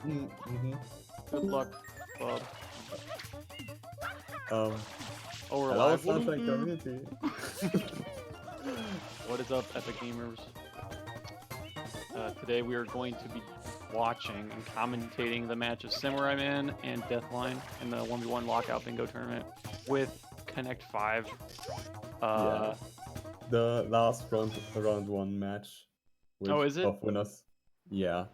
Mm-hmm. Good luck, bub. Um, Oh, we're hello, live. Sunshine community. What is up, Epic Gamers? Today we are going to be watching and commentating the match of Samura1man and Deathline in the 1v1 lockout bingo tournament with Connect 5. Yeah, the last round one match. Oh, is it? Of winners. Yeah. All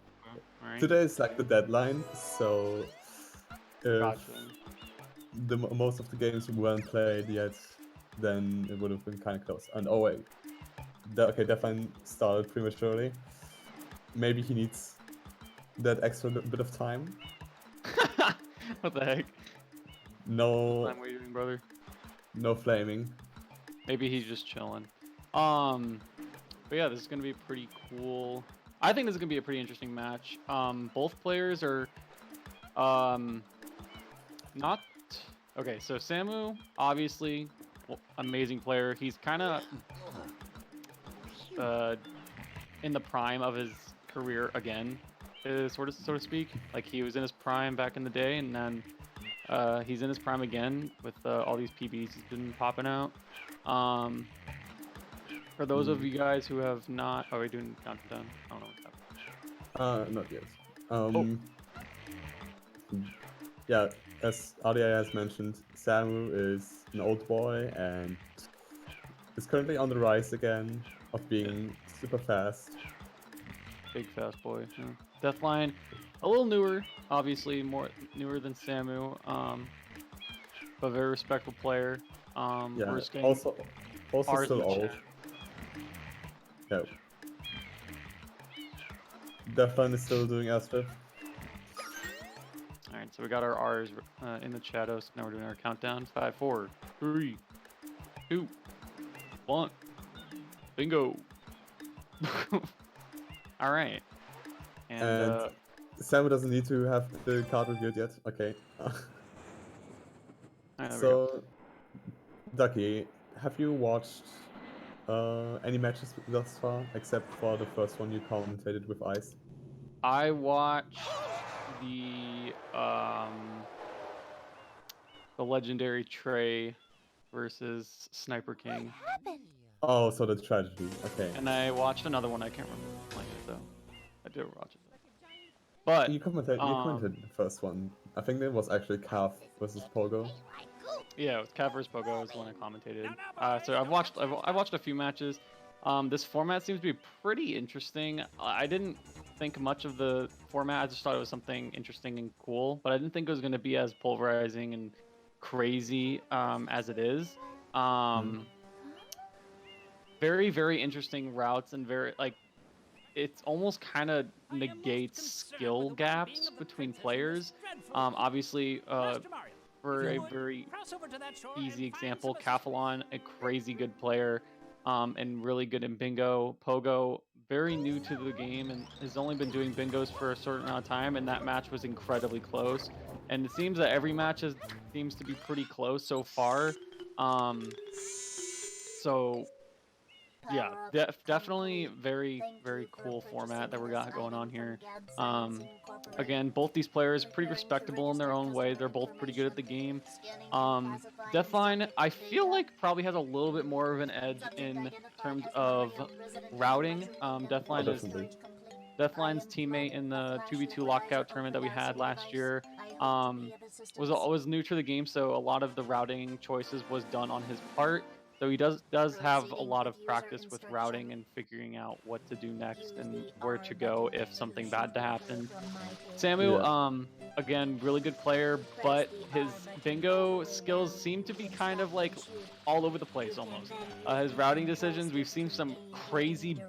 right. Today is like the deadline, so if Gotcha. most of the games weren't played yet, then it would have been kind of close. And oh wait, okay, Deathline started prematurely. Maybe he needs that extra bit of time. What the heck? No, I'm waiting, brother. no flaming. Maybe he's just chilling. But yeah, this is gonna be pretty cool. I think this is gonna be a pretty interesting match. Both players are, not okay. So Samu, obviously, amazing player. He's kind of in the prime of his career again, so to speak. Like he was in his prime back in the day, and then he's in his prime again with all these PBs he's been popping out. For those of you guys who have not, are we doing countdown? I don't know what's happening. Not yet. Yeah, as RDI has mentioned, Samu is an old boy and is currently on the rise again of being super fast. Big fast boy. Yeah. Deathline, a little newer, obviously more newer than Samu, but very respectful player. Yeah, We're just getting also ours in still the old. chat. Yeah. Deathline is still doing Astra. All right, so we got our R's in the shadows. Now we're doing our countdown. 5, 4, 3, 2, 1. Bingo. All right. And Samu doesn't need to have the card revealed yet. Okay. Right, So, Ducky, have you watched any matches thus far, except for the first one you commentated with Ice? I watched the legendary Trey versus Sniper King. Oh, so the tragedy. Okay. And I watched another one. I can't remember playing it though. I did watch it. But You commented the first one. I think it was actually Calf versus Pogo. yeah, it was Cav vs Pogo was the one I commentated. So I've watched a few matches. This format seems to be pretty interesting. I didn't think much of the format. I just thought it was something interesting and cool, but I didn't think it was going to be as pulverizing and crazy as it is. Very, very interesting routes and very like it's almost kind of negates skill gaps between players. Obviously, for a very easy example, Cathalon, a crazy good player, and really good in bingo. Pogo, very new to the game and has only been doing bingos for a certain amount of time, and that match was incredibly close. And it seems that every match seems to be pretty close so far. So yeah, definitely very, very cool format that we got going on here. Again, both these players pretty respectable in their own way. They're both pretty good at the game. Deathline, I feel like probably has a little bit more of an edge in terms of routing. Deathline's teammate in the 2v2 lockout tournament that we had last year was new to the game, so a lot of the routing choices was done on his part. So he does have a lot of practice with routing and figuring out what to do next and where to go if something bad to happen. Samu, again, really good player, but his bingo skills seem to be kind of like all over the place almost. His routing decisions, we've seen some crazy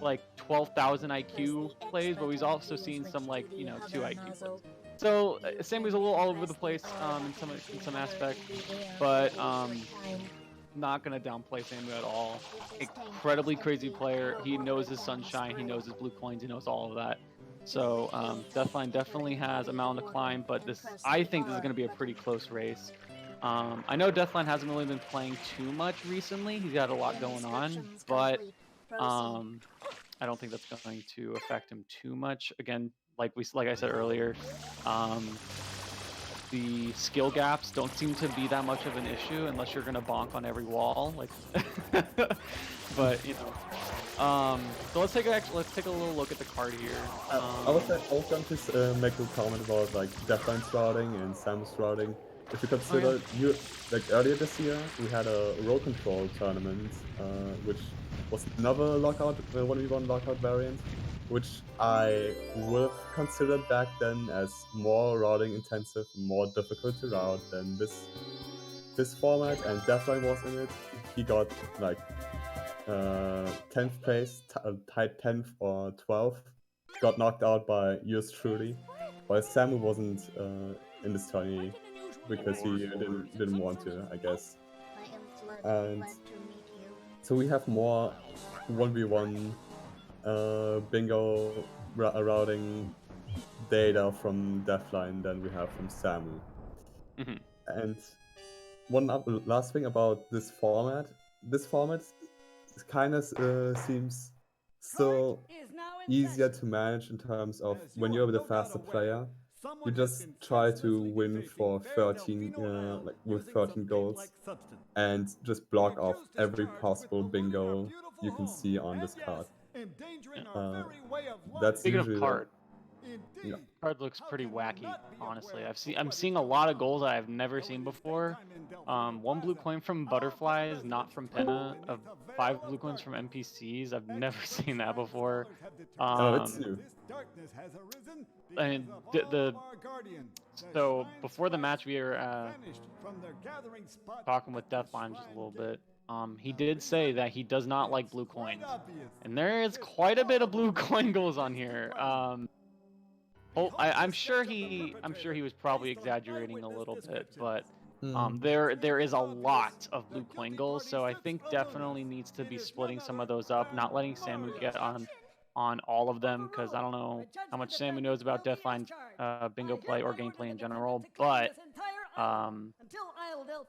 like 12,000 IQ plays, but we've also seen some like 2 IQ plays. So Samu's a little all over the place in some aspects, but not gonna downplay Samu at all. Incredibly crazy player. He knows his sunshine. He knows his blue coins. He knows all of that. So Deathline definitely has a mountain to climb, but I think this is gonna be a pretty close race. I know Deathline hasn't really been playing too much recently. He's got a lot going on, but I don't think that's going to affect him too much. Again, like I said earlier, the skill gaps don't seem to be that much of an issue unless you're gonna bonk on every wall. Like, but you know, so let's take a little look at the card here. I was going to make a comment about like Deathline's routing and Sam's routing. If you Oh yeah. consider like earlier this year, we had a role control tournament, which was another lockout 1v1 lockout variant, which I would have considered back then as more routing intensive, more difficult to route than this format, and Deathline was in it. He got like 10th place, tied 10th or 12th, got knocked out by yours truly, while Samu wasn't in this tourney because he didn't want to, I guess. And so we have more 1v1 bingo routing data from Deathline than we have from Samu. Mhm. And one last thing about this format kind of seems still easier to manage in terms of when you're the faster player, you just try to win for 13 like with 13 goals and just block off every possible bingo you can see on this card. Yeah. That's Speaking of usually card, yeah. card looks pretty wacky, honestly. I'm seeing a lot of goals I've never seen before. One blue coin from butterflies, not from Penna. Of 5 blue coins from NPCs. I've never seen that before. Oh, it's new. And so before the match, we were talking with Deathline just a little bit. He did say that he does not like blue coins, and there is quite a bit of blue coin goals on here. I'm sure he was probably exaggerating a little bit, but there is a lot of blue coin goals, so I think definitely needs to be splitting some of those up, not letting Samu get on all of them, because I don't know how much Samu knows about Deathline's bingo play or gameplay in general, but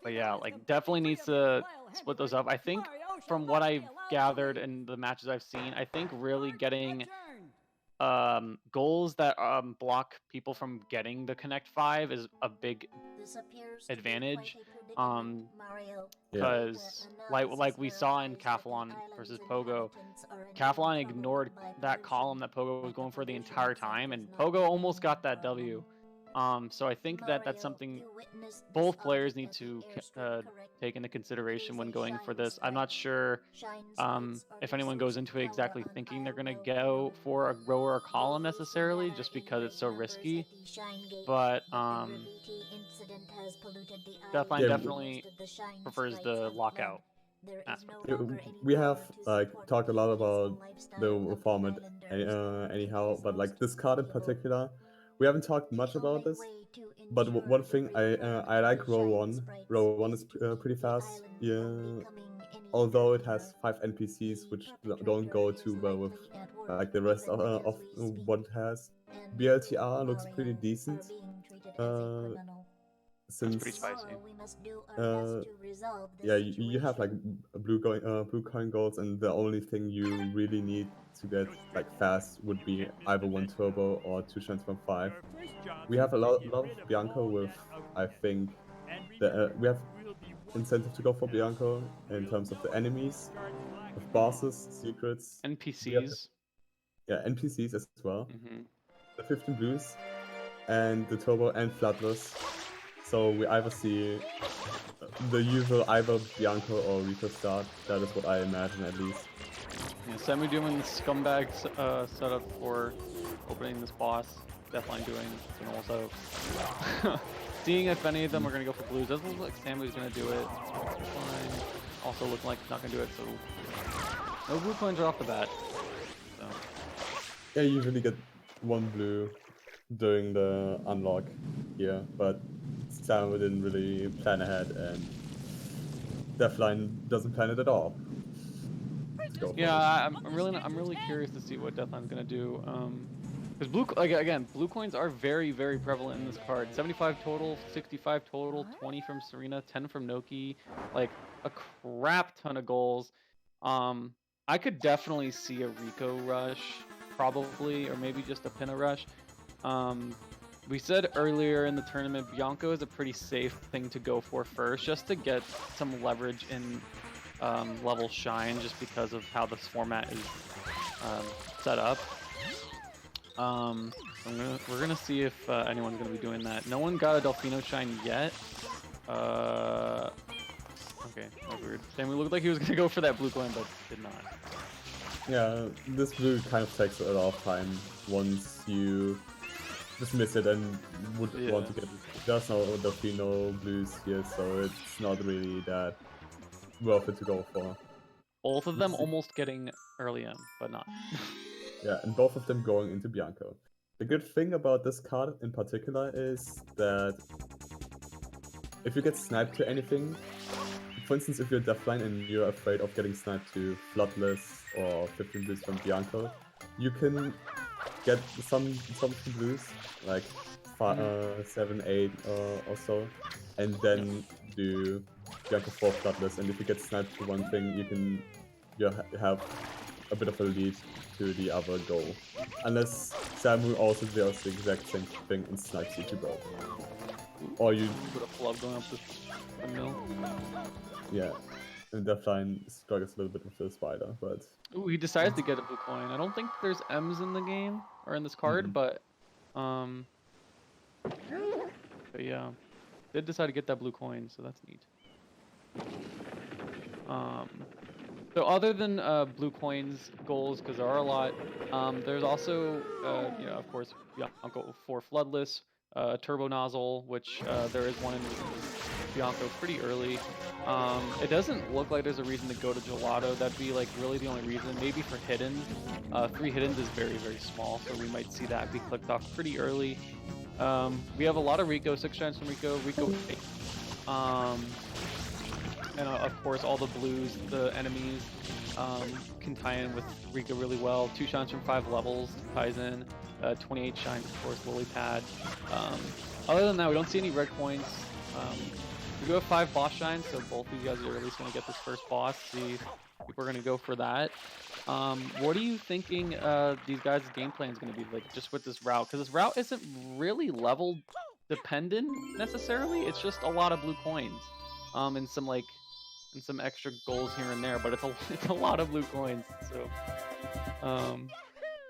yeah, like definitely needs to split those up. I think from what I've gathered in the matches I've seen, I think really getting goals that block people from getting the Connect 5 is a big advantage. Because like we saw in Cathlon versus Pogo, Cathlon ignored that column that Pogo was going for the entire time, and Pogo almost got that W. So I think that that's something both players need to take into consideration when going for this. I'm not sure if anyone goes into it exactly thinking they're going to go for a row or a column necessarily, just because it's so risky. But Deathline definitely prefers the lockout aspect. We have like talked a lot about the format anyhow, but like this card in particular, we haven't talked much about this. But one thing I like row one. Row one is pretty fast. Yeah, although it has 5 NPCs which don't go too well with like the rest of what it has. BLTR looks pretty decent. That's pretty Since spicy. yeah, you have like blue coin goals, and the only thing you really need to get like fast would be either 1 turbo or 2 chance from 5. We have a lot of Bianco with, I think, we have incentive to go for Bianco in terms of the enemies, with bosses, secrets. NPCs. Yeah, NPCs as well. Mm-hmm. The 15 blues, and the turbo and flatless. So we either see the usual either Bianco or Rico start. That is what I imagine at least. Yeah, Samu doing the scumbag setup for opening this boss. Definitely doing the normal setup. Seeing if any of them are going to go for blues. Doesn't look like Samu's going to do it. Fine. Also looking like he's not going to do it, so no blue coins right off the bat. So. Yeah, you usually get 1 blue during the unlock here, but Samu didn't really plan ahead, and Deathline doesn't plan it at all. Yeah, I'm really curious to see what Deathline's gonna do. Because blue coins are very, very prevalent in this card. 75 total, 65 total, 20 from Serena, 10 from Noki, like a crap ton of goals. I could definitely see a Rico rush, probably, or maybe just a Pinna rush. We said earlier in the tournament, Bianco is a pretty safe thing to go for first, just to get some leverage in level Shine, just because of how this format is set up. We're gonna see if anyone's gonna be doing that. No one got a Delfino Shine yet. Okay, that was weird. Sammy looked like he was gonna go for that blue coin, but did not. Yeah, this blue kind of takes a lot of time once you just miss it and would want to get it. There's no Delfino blues here, so it's not really that worth it to go for. Both of them almost getting early M, but not. Yeah, and both of them going into Bianco. The good thing about this card in particular is that if you get sniped to anything, for instance, if you're deathline and you're afraid of getting sniped to Floodless or 15 blues from Bianco, you can get some of the blues, like 7, 8 or so, and then do Bianco 4 Floodless, and if you get sniped to one thing, you have a bit of a lead to the other goal. Unless Samu also does the exact same thing and snipes you to both. Or you put a flub going up this windmill. Yeah, and Deathline struggles a little bit with the spider, but... Ooh, he decides to get a blue coin. I don't think there's M's in the game, or in this card, but yeah. Did decide to get that blue coin, so that's neat. So other than blue coins goals, because there are a lot, there's also, you know, of course, Bianco 4 Floodless, Turbo Nozzle, which there is one in Bianco pretty early. It doesn't look like there's a reason to go to Gelato. That'd be like really the only reason. Maybe for hidden. 3 hiddens is very, very small, so we might see that be clicked off pretty early. We have a lot of Rico, 6 shines from Rico, Rico 8. And of course, all the blues, the enemies, can tie in with Rico really well. 2 shines from 5 levels ties in. 28 shines, of course, Lily Pad. Other than that, we don't see any red coins. We do have 5 boss shines, so both of you guys are at least going to get this first boss. See if we're going to go for that. What are you thinking these guys' game plan is going to be like just with this route? Because this route isn't really level dependent necessarily. It's just a lot of blue coins, and some extra goals here and there. But it's a lot of blue coins. So,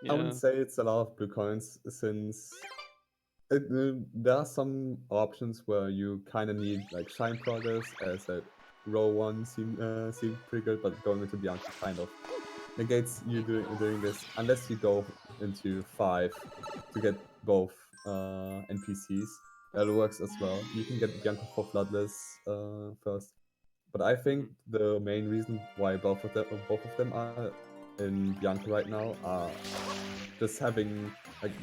yeah. I wouldn't say it's a lot of blue coins, since there are some options where you kind of need like shine progress, as that row 1 seemed pretty good, but going into Bianca kind of negates you doing this, unless you go into 5 to get both NPCs. That works as well. You can get Bianca for Floodless first, but I think the main reason why both of them are in Bianca right now are just having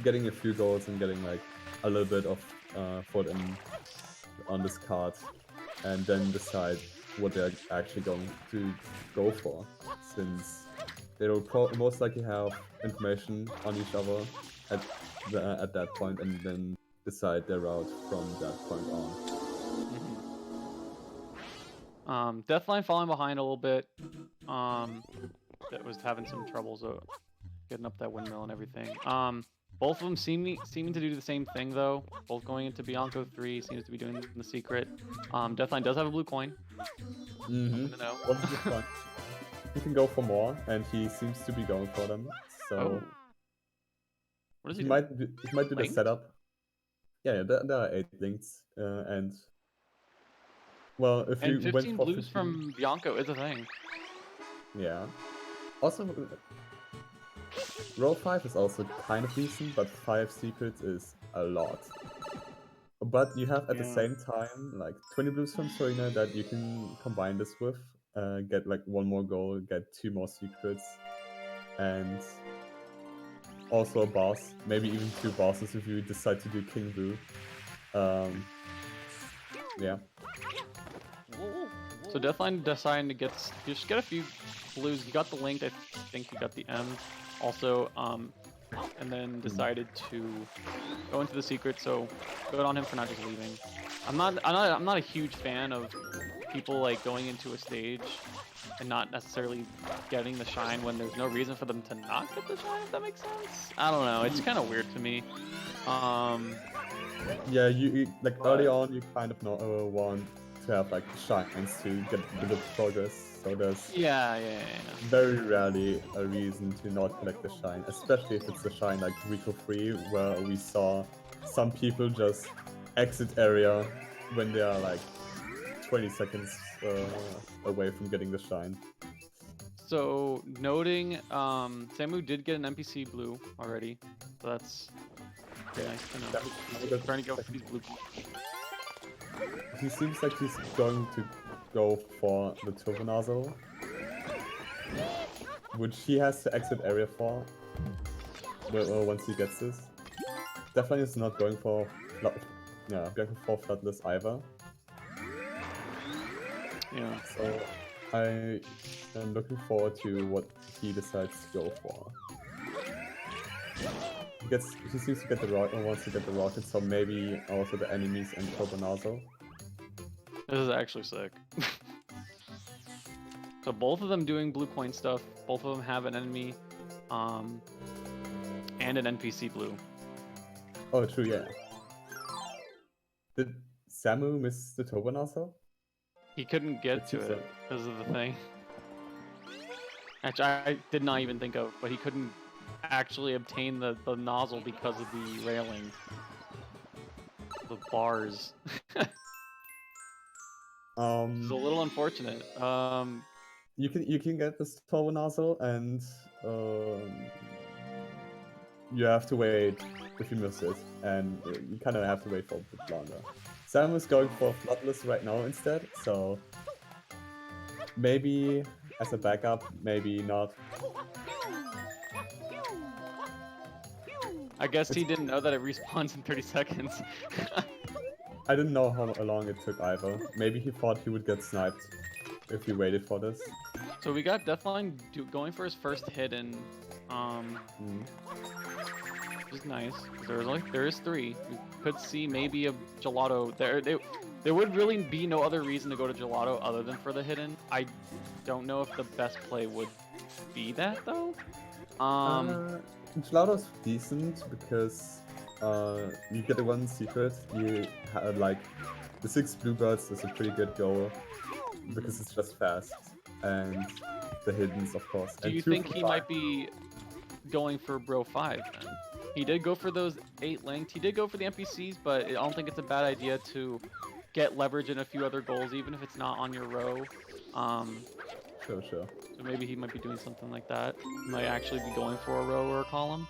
getting a few goals and getting like a little bit of foot on this card, and then decide what they're actually going to go for, since they will most likely have information on each other at that point, and then decide their route from that point on. Deathline falling behind a little bit. That was having some troubles getting up that windmill and everything. Both of them seeming to do the same thing though. Both going into Bianco 3, seems to be doing the secret. Deathline does have a blue coin. What's the fun? He can go for more, and he seems to be going for them. So what does he might do the setup. Yeah, there are 8 links, and well, if you 15 went for blues from Bianco is a thing. Yeah. Also, row 5 is also kind of decent, but 5 secrets is a lot. But you have at the same time like 20 blues from Serena that you can combine this with, get like 1 more goal, get 2 more secrets, and also a boss, maybe even 2 bosses if you decide to do King Blue. Yeah. So Deathline deciding to just get a few blues. He got the link, I think he got the M also, and then decided to go into the secret. So good on him for not just leaving. I'm not a huge fan of people like going into a stage and not necessarily getting the shine when there's no reason for them to not get the shine, if that makes sense. I don't know, it's kind of weird to me. Yeah, you like early on you kind of want to have like shines to get the progress. So there's Yeah. very rarely a reason to not collect the shine, especially if it's a shine like Rico free, where we saw some people just exit area when they are like 20 seconds away from getting the shine. So noting, Samu did get an NPC blue already, so that's nice to know. He's trying to go for these blue. He seems like he's going to go for the turbo nozzle, which he has to exit area for once he gets this. Definitely is not going for Floodless either. Yeah. So I am looking forward to what he decides to go for. He seems to get the rocket, wants to get the rocket, so maybe also the enemies and turbo nozzle. This is actually sick. So both of them doing blue coin stuff. Both of them have an enemy, and an NPC blue. Oh, true, yeah. Did Samu miss the turbo nozzle? He couldn't get to it because of the thing. Actually, I did not even think of, but he couldn't actually obtain the nozzle because of the railing. The bars. It's a little unfortunate. You can get this turbo nozzle, and you have to wait if you miss it, and you kind of have to wait for a bit longer. Sam is going for Floodless right now instead, so maybe as a backup, maybe not. I guess he didn't know that it respawns in 30 seconds. I didn't know how long it took either. Maybe he thought he would get sniped if he waited for this. So we got deathline going for his first hidden, which is nice. There is 3. We could see maybe a gelato there. There would really be no other reason to go to gelato other than for the hidden. I don't know if the best play would be that though. Gelato's decent because you get the one secret. You have like the 6 bluebirds is a pretty good goal because it's just fast, and the hiddens of course. Do you think he might be going for Bro 5 then? He did go for those 8 linked. He did go for the NPCs, but I don't think it's a bad idea to get leverage in a few other goals, even if it's not on your row. Sure. So maybe he might be doing something like that. He might actually be going for a row or a column,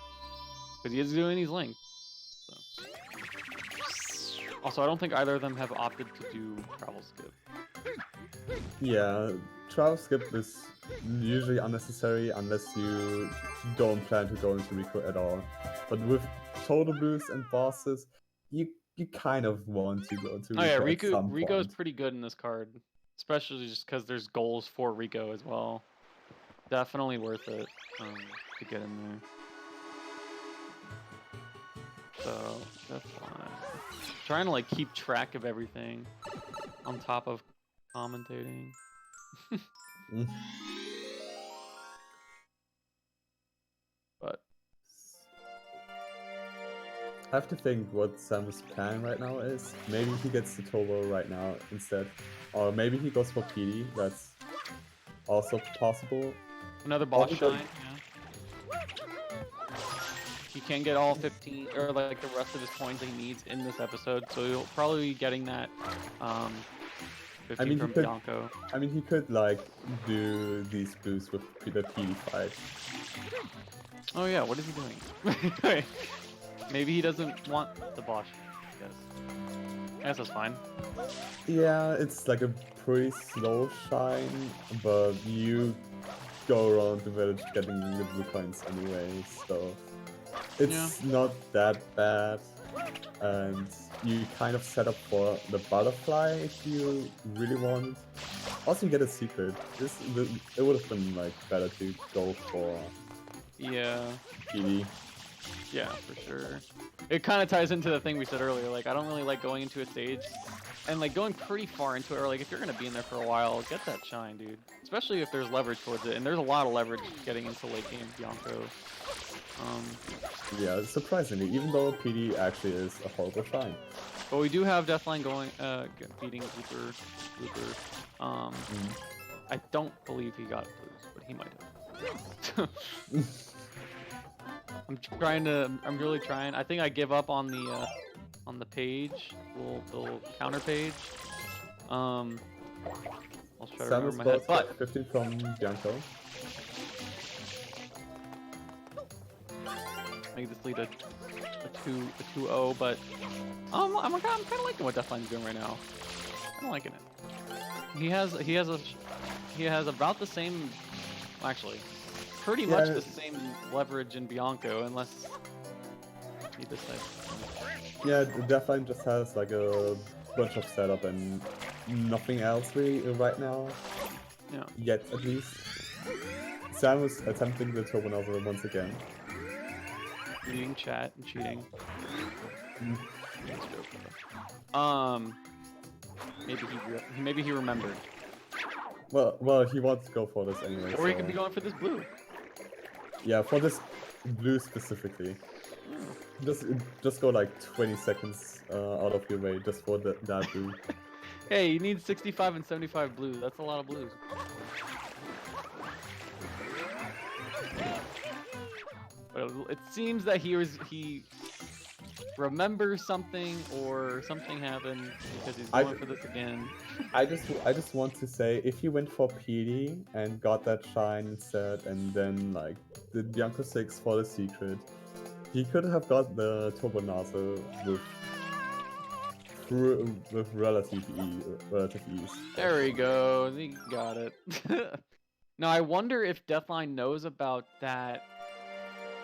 because he is doing these linked. So. Also, I don't think either of them have opted to do travel skip. Yeah, travel skip is usually unnecessary unless you don't plan to go into Rico at all. But with total boosts and bosses, you kind of want to go to Rico. Oh yeah, Rico is pretty good in this card, especially just because there's goals for Rico as well. Definitely worth it to get in there. So that's fine. Trying to like keep track of everything on top of commentating. But I have to think what Sam's plan right now is. Maybe he gets the turbo right now instead, or maybe he goes for PD. That's also possible. Another boss shine. Yeah. He can get all 15 or like the rest of his coins that he needs in this episode, so he'll probably be getting that 15 from Bianco. I mean, he could like do these boosts with the PD fight. Oh yeah, what is he doing? Maybe he doesn't want the boss. I guess that's fine. Yeah, it's like a pretty slow shine, but you go around the village getting the blue coins anyway, so it's not that bad. And you kind of set up for the butterfly if you really want. Also, you get a secret. It would have been like better to go for PD. Yeah, for sure. It kind of ties into the thing we said earlier. Like, I don't really like going into a stage and like going pretty far into it. Or like, if you're gonna be in there for a while, get that shine, dude. Especially if there's leverage towards it, and there's a lot of leverage getting into late game Bianco. Yeah, surprisingly, even though PD actually is a horrible shine. But we do have Deathline going, beating Looper. I don't believe he got blues, but he might have. I'm really trying. I think I give up on the page, little counter page. I'll try to remember my head. But 15 from Bianco. Make this lead a 2-0, but I'm kind of liking what Deathline's doing right now. I'm liking it. He has about the same, actually, pretty much the same leverage in Bianco, unless he decides. Yeah, Deathline just has like a bunch of setup and nothing else really right now. Yeah. Yet, at least. Sam was attempting the turbo nozzle once again. Reading chat and cheating. Maybe he remembered. Well, he wants to go for this anyway. Or he could be going for this blue. Yeah, for this blue specifically. Just go like 20 seconds out of your way just for that blue. Hey, you need 65 and 75 blue. That's a lot of blues. But it seems that he remembers something, or something happened because he's going for this again. I just want to say, if he went for PD and got that shine instead, and then like did Bianco 6 for the secret, he could have got the turbo nozzle with relative ease. There we go. He got it. Now I wonder if Deathline knows about that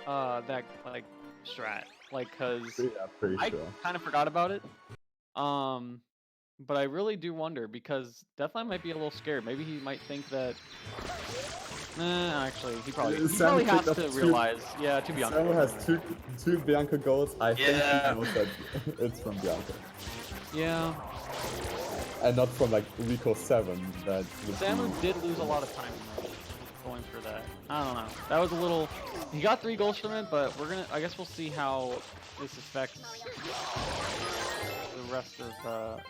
like strat, like, cause I kind of forgot about it. But I really do wonder, because Deathline might be a little scared. Maybe he might think that. Actually, he probably has to realize. Yeah, to be honest. Samu has two Bianco goals. I think he knows that it's from Bianco. Yeah. And not from like Rico 7. Samu did lose a lot of time going for that. I don't know. That was a little. He got 3 goals from it, but I guess we'll see how this affects the rest of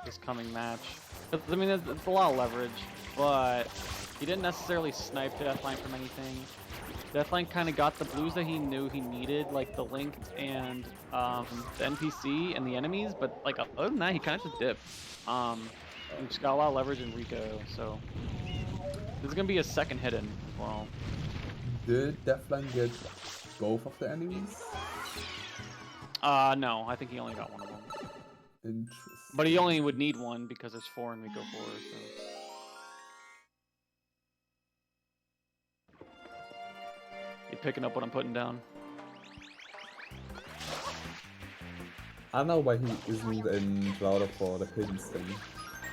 this coming match. I mean, it's a lot of leverage, but he didn't necessarily snipe Deathline from anything. Deathline kind of got the blues that he knew he needed, like the Link and the NPC and the enemies, but like other than that, he kind of just dipped. He just got a lot of leverage in Rico, so this is gonna be a second hidden as well. Did Deathline get both of the enemies? No, I think he only got one of them. Interesting. But he only would need one because there's 4 in Rico 4. So. You picking up what I'm putting down? I don't know why he isn't in Louder for the hidden thing.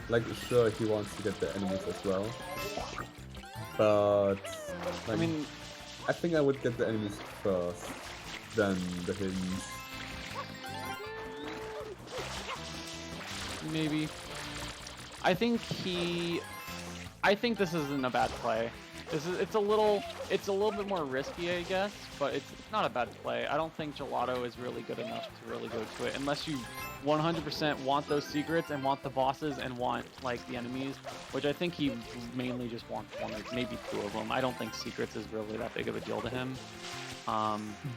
Like, sure, he wants to get the enemies as well. But like, I mean, I think I would get the enemies first, then the hidden. Maybe. I think this isn't a bad play. It's a little bit more risky, I guess, but it's not a bad play. I don't think Gelato is really good enough to really go to it, unless you 100% want those secrets and want the bosses and want like the enemies, which I think he mainly just wants 1 or maybe 2 of them. I don't think secrets is really that big of a deal to him.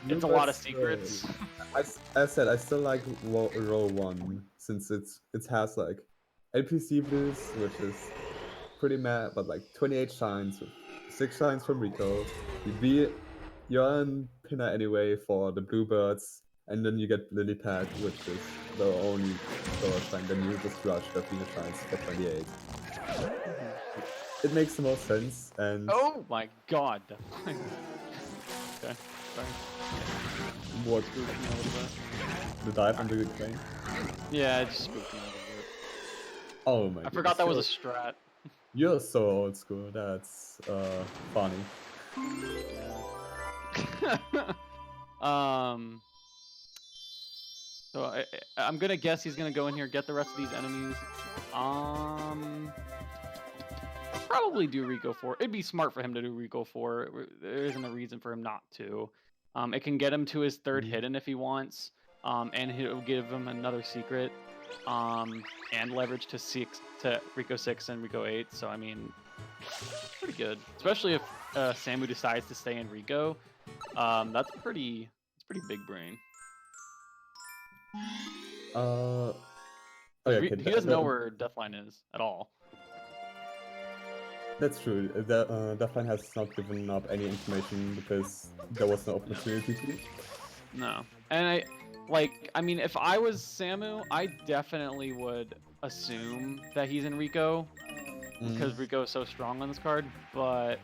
It's a lot of secrets. I said I still like row 1 since it has like NPC blues, which is pretty mad, but like 28 shines with 6 shines from Rico. You're in Pinner anyway for the Bluebirds, and then you get Lily Pad, which is the only lower shine. Then you just rush the Pinner shines for 28. It makes the most sense, and oh my god! Okay, sorry. What? Spooked me a little bit. The dive under the crane? Yeah, it just spooked me a little bit. Oh my god. I forgot that was a strat. You're so old school, that's funny. So I'm gonna guess he's gonna go in here, get the rest of these enemies. Probably do Rico 4. It'd be smart for him to do Rico 4. There isn't a reason for him not to. It can get him to his third hidden if he wants. And it'll give him another secret. And leverage to Rico 6 and Rico 8. So I mean, pretty good. Especially if Samu decides to stay in Rico. That's pretty big brain. Okay, he doesn't know where Deathline is at all. That's true. Deathline has not given up any information because there was no opportunity to. No. And I mean, if I was Samu, I definitely would assume that he's in Rico because Rico is so strong on this card, but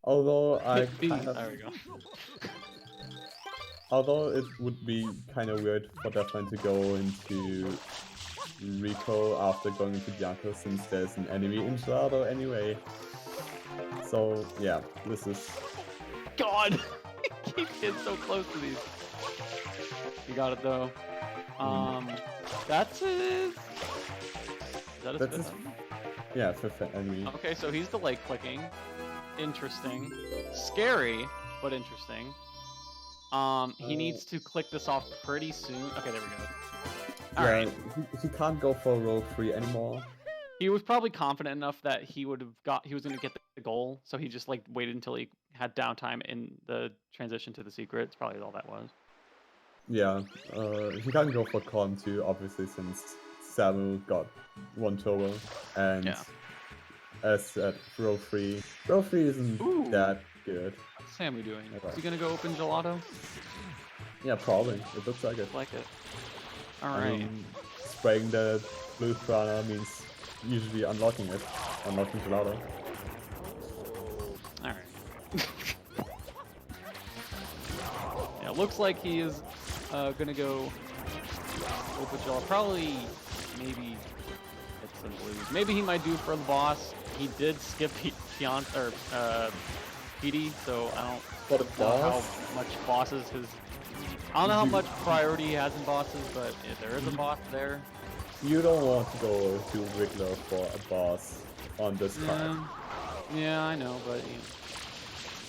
although there we go. Although it would be kind of weird for Deathline to go into Rico after going into Bianco since there's an enemy in Gelato anyway. So yeah, this is... God! Keep getting so close to these. You got it though. That's his... Is that his fifth enemy? Yeah, fifth enemy. Okay, so he's delay clicking. Interesting. Scary, but interesting. He needs to click this off pretty soon. Okay, there we go. Alright. He can't go for row 3 anymore. He was probably confident enough that he was gonna get the goal, so he just like waited until he had downtime in the transition to the secret. It's probably all that was. Yeah, he can't go for column 2 obviously since Samu got 1 turbo, and as at row 3 isn't that good. What's Samu doing? Is he gonna go open Gelato? Yeah, probably. It looks like it. Like it. Alright. I mean, spraying the blue piranha means usually unlocking Gelato. Alright. Yeah, looks like he is gonna go open Gelato. Probably, maybe get some blues. Maybe he might do for the boss. He did skip PD, so I don't know how much bosses his... I don't know how much priority he has in bosses, but if there is a boss there... You don't want to go to Wiggler for a boss on this card. Yeah, I know, but...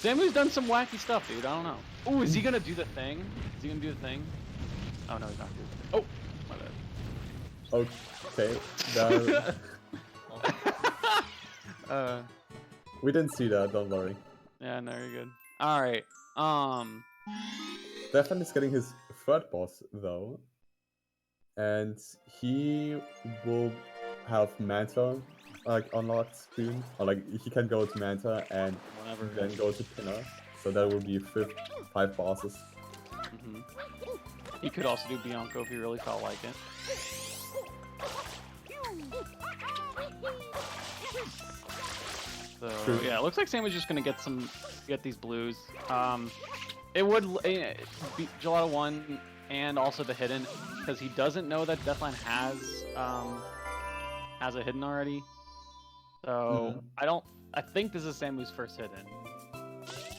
Samu's done some wacky stuff, dude. I don't know. Oh, is he gonna do the thing? Is he gonna do the thing? Oh, no, he's not doing it. Oh, my bad. Okay. We didn't see that, don't worry. Yeah, no, you're good. Alright, Deathline is getting his third boss, though. And he will have Manta, like, unlocked soon. Or, like, he can go to Manta and then go to Pinner. So that will be 5 bosses. He could also do Bianco if he really felt like it. So yeah, it looks like Sam was just gonna get these blues. It would be Gelato 1 and also the hidden because he doesn't know that Deathline has a hidden already. So I think this is Samu's first hidden.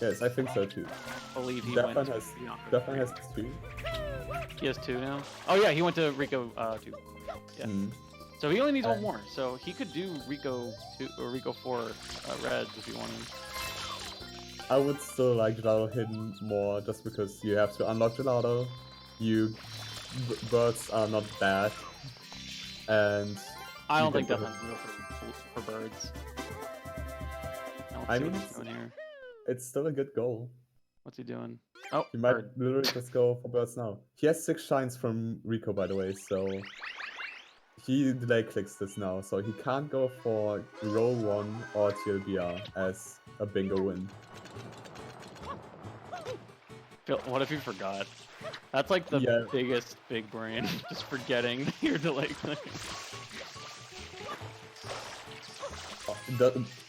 Yes, I think so too. I believe he Deathline went to Deathline has 2. He has 2 now. Oh yeah, he went to Rico 2. Yeah. So he only needs 1 more. So he could do Rico 2 or Rico 4 reds if he wanted. I would still like Gelato hidden more just because you have to unlock Gelato. Birds are not bad, and I don't think Deathline's real for birds. I mean, it's still a good goal. What's he doing? Oh, you might literally just go for birds now. He has 6 shines from Rico, by the way, so he delay clicks this now, so he can't go for row 1 or TLBR as a bingo win. What if you forgot? That's like the biggest big brain, just forgetting your delay clicking.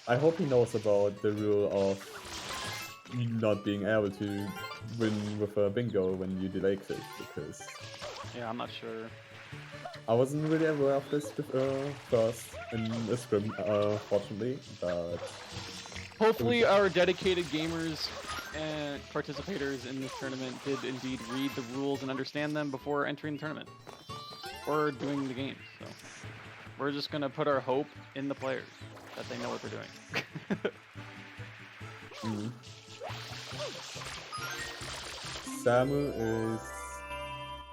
I hope he knows about the rule of not being able to win with a bingo when you delay click, because... Yeah, I'm not sure. I wasn't really aware of this first in the scrim, fortunately, but... Hopefully our dedicated gamers participators in this tournament did indeed read the rules and understand them before entering the tournament or doing the game. So we're just gonna put our hope in the players that they know what they're doing. Samu is,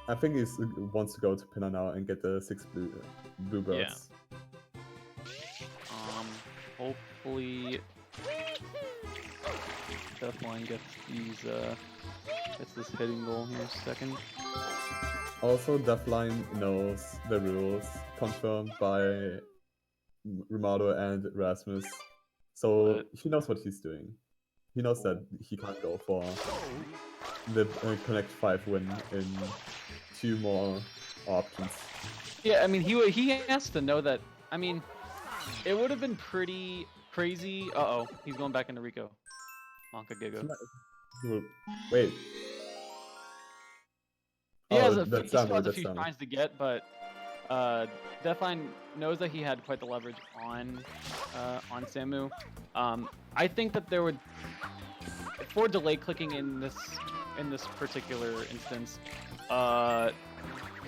I think he wants to go to Pinna now and get the 6 bluebirds. Yeah. Hopefully deathline gets this hitting goal here in a second. Also, deathline knows the rules, confirmed by Romado and Rasmus. So he knows what he's doing. He knows that he can't go for the Connect 5 win in 2 more options. Yeah, I mean, he has to know that. I mean, it would have been pretty crazy. Uh-oh, he's going back into Rico. Monka Giga. Wait. He has a few tries to get, but Deathline knows that he had quite the leverage on Samu. I think that there would, for delay clicking in this particular instance,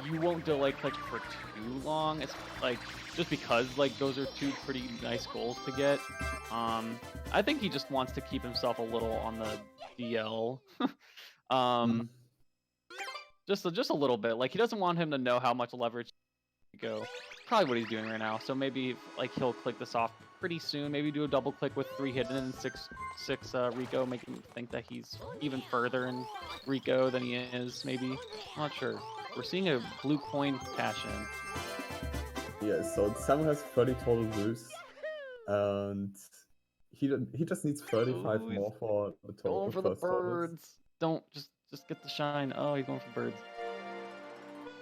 you won't delay click for too long. It's like just because like those are 2 pretty nice goals to get. I think he just wants to keep himself a little on the DL. Just a little bit. Like he doesn't want him to know how much leverage to go. Probably what he's doing right now. So maybe like he'll click this off pretty soon. Maybe do a double click with 3 hidden and 6 Rico, make him think that he's even further in Rico than he is. Maybe, I'm not sure. We're seeing a blue coin cash in. Yeah, so Samu has 30 total blues, and he just needs 35 more for the total. Going for the birds. Don't just get the shine. Oh, he's going for birds.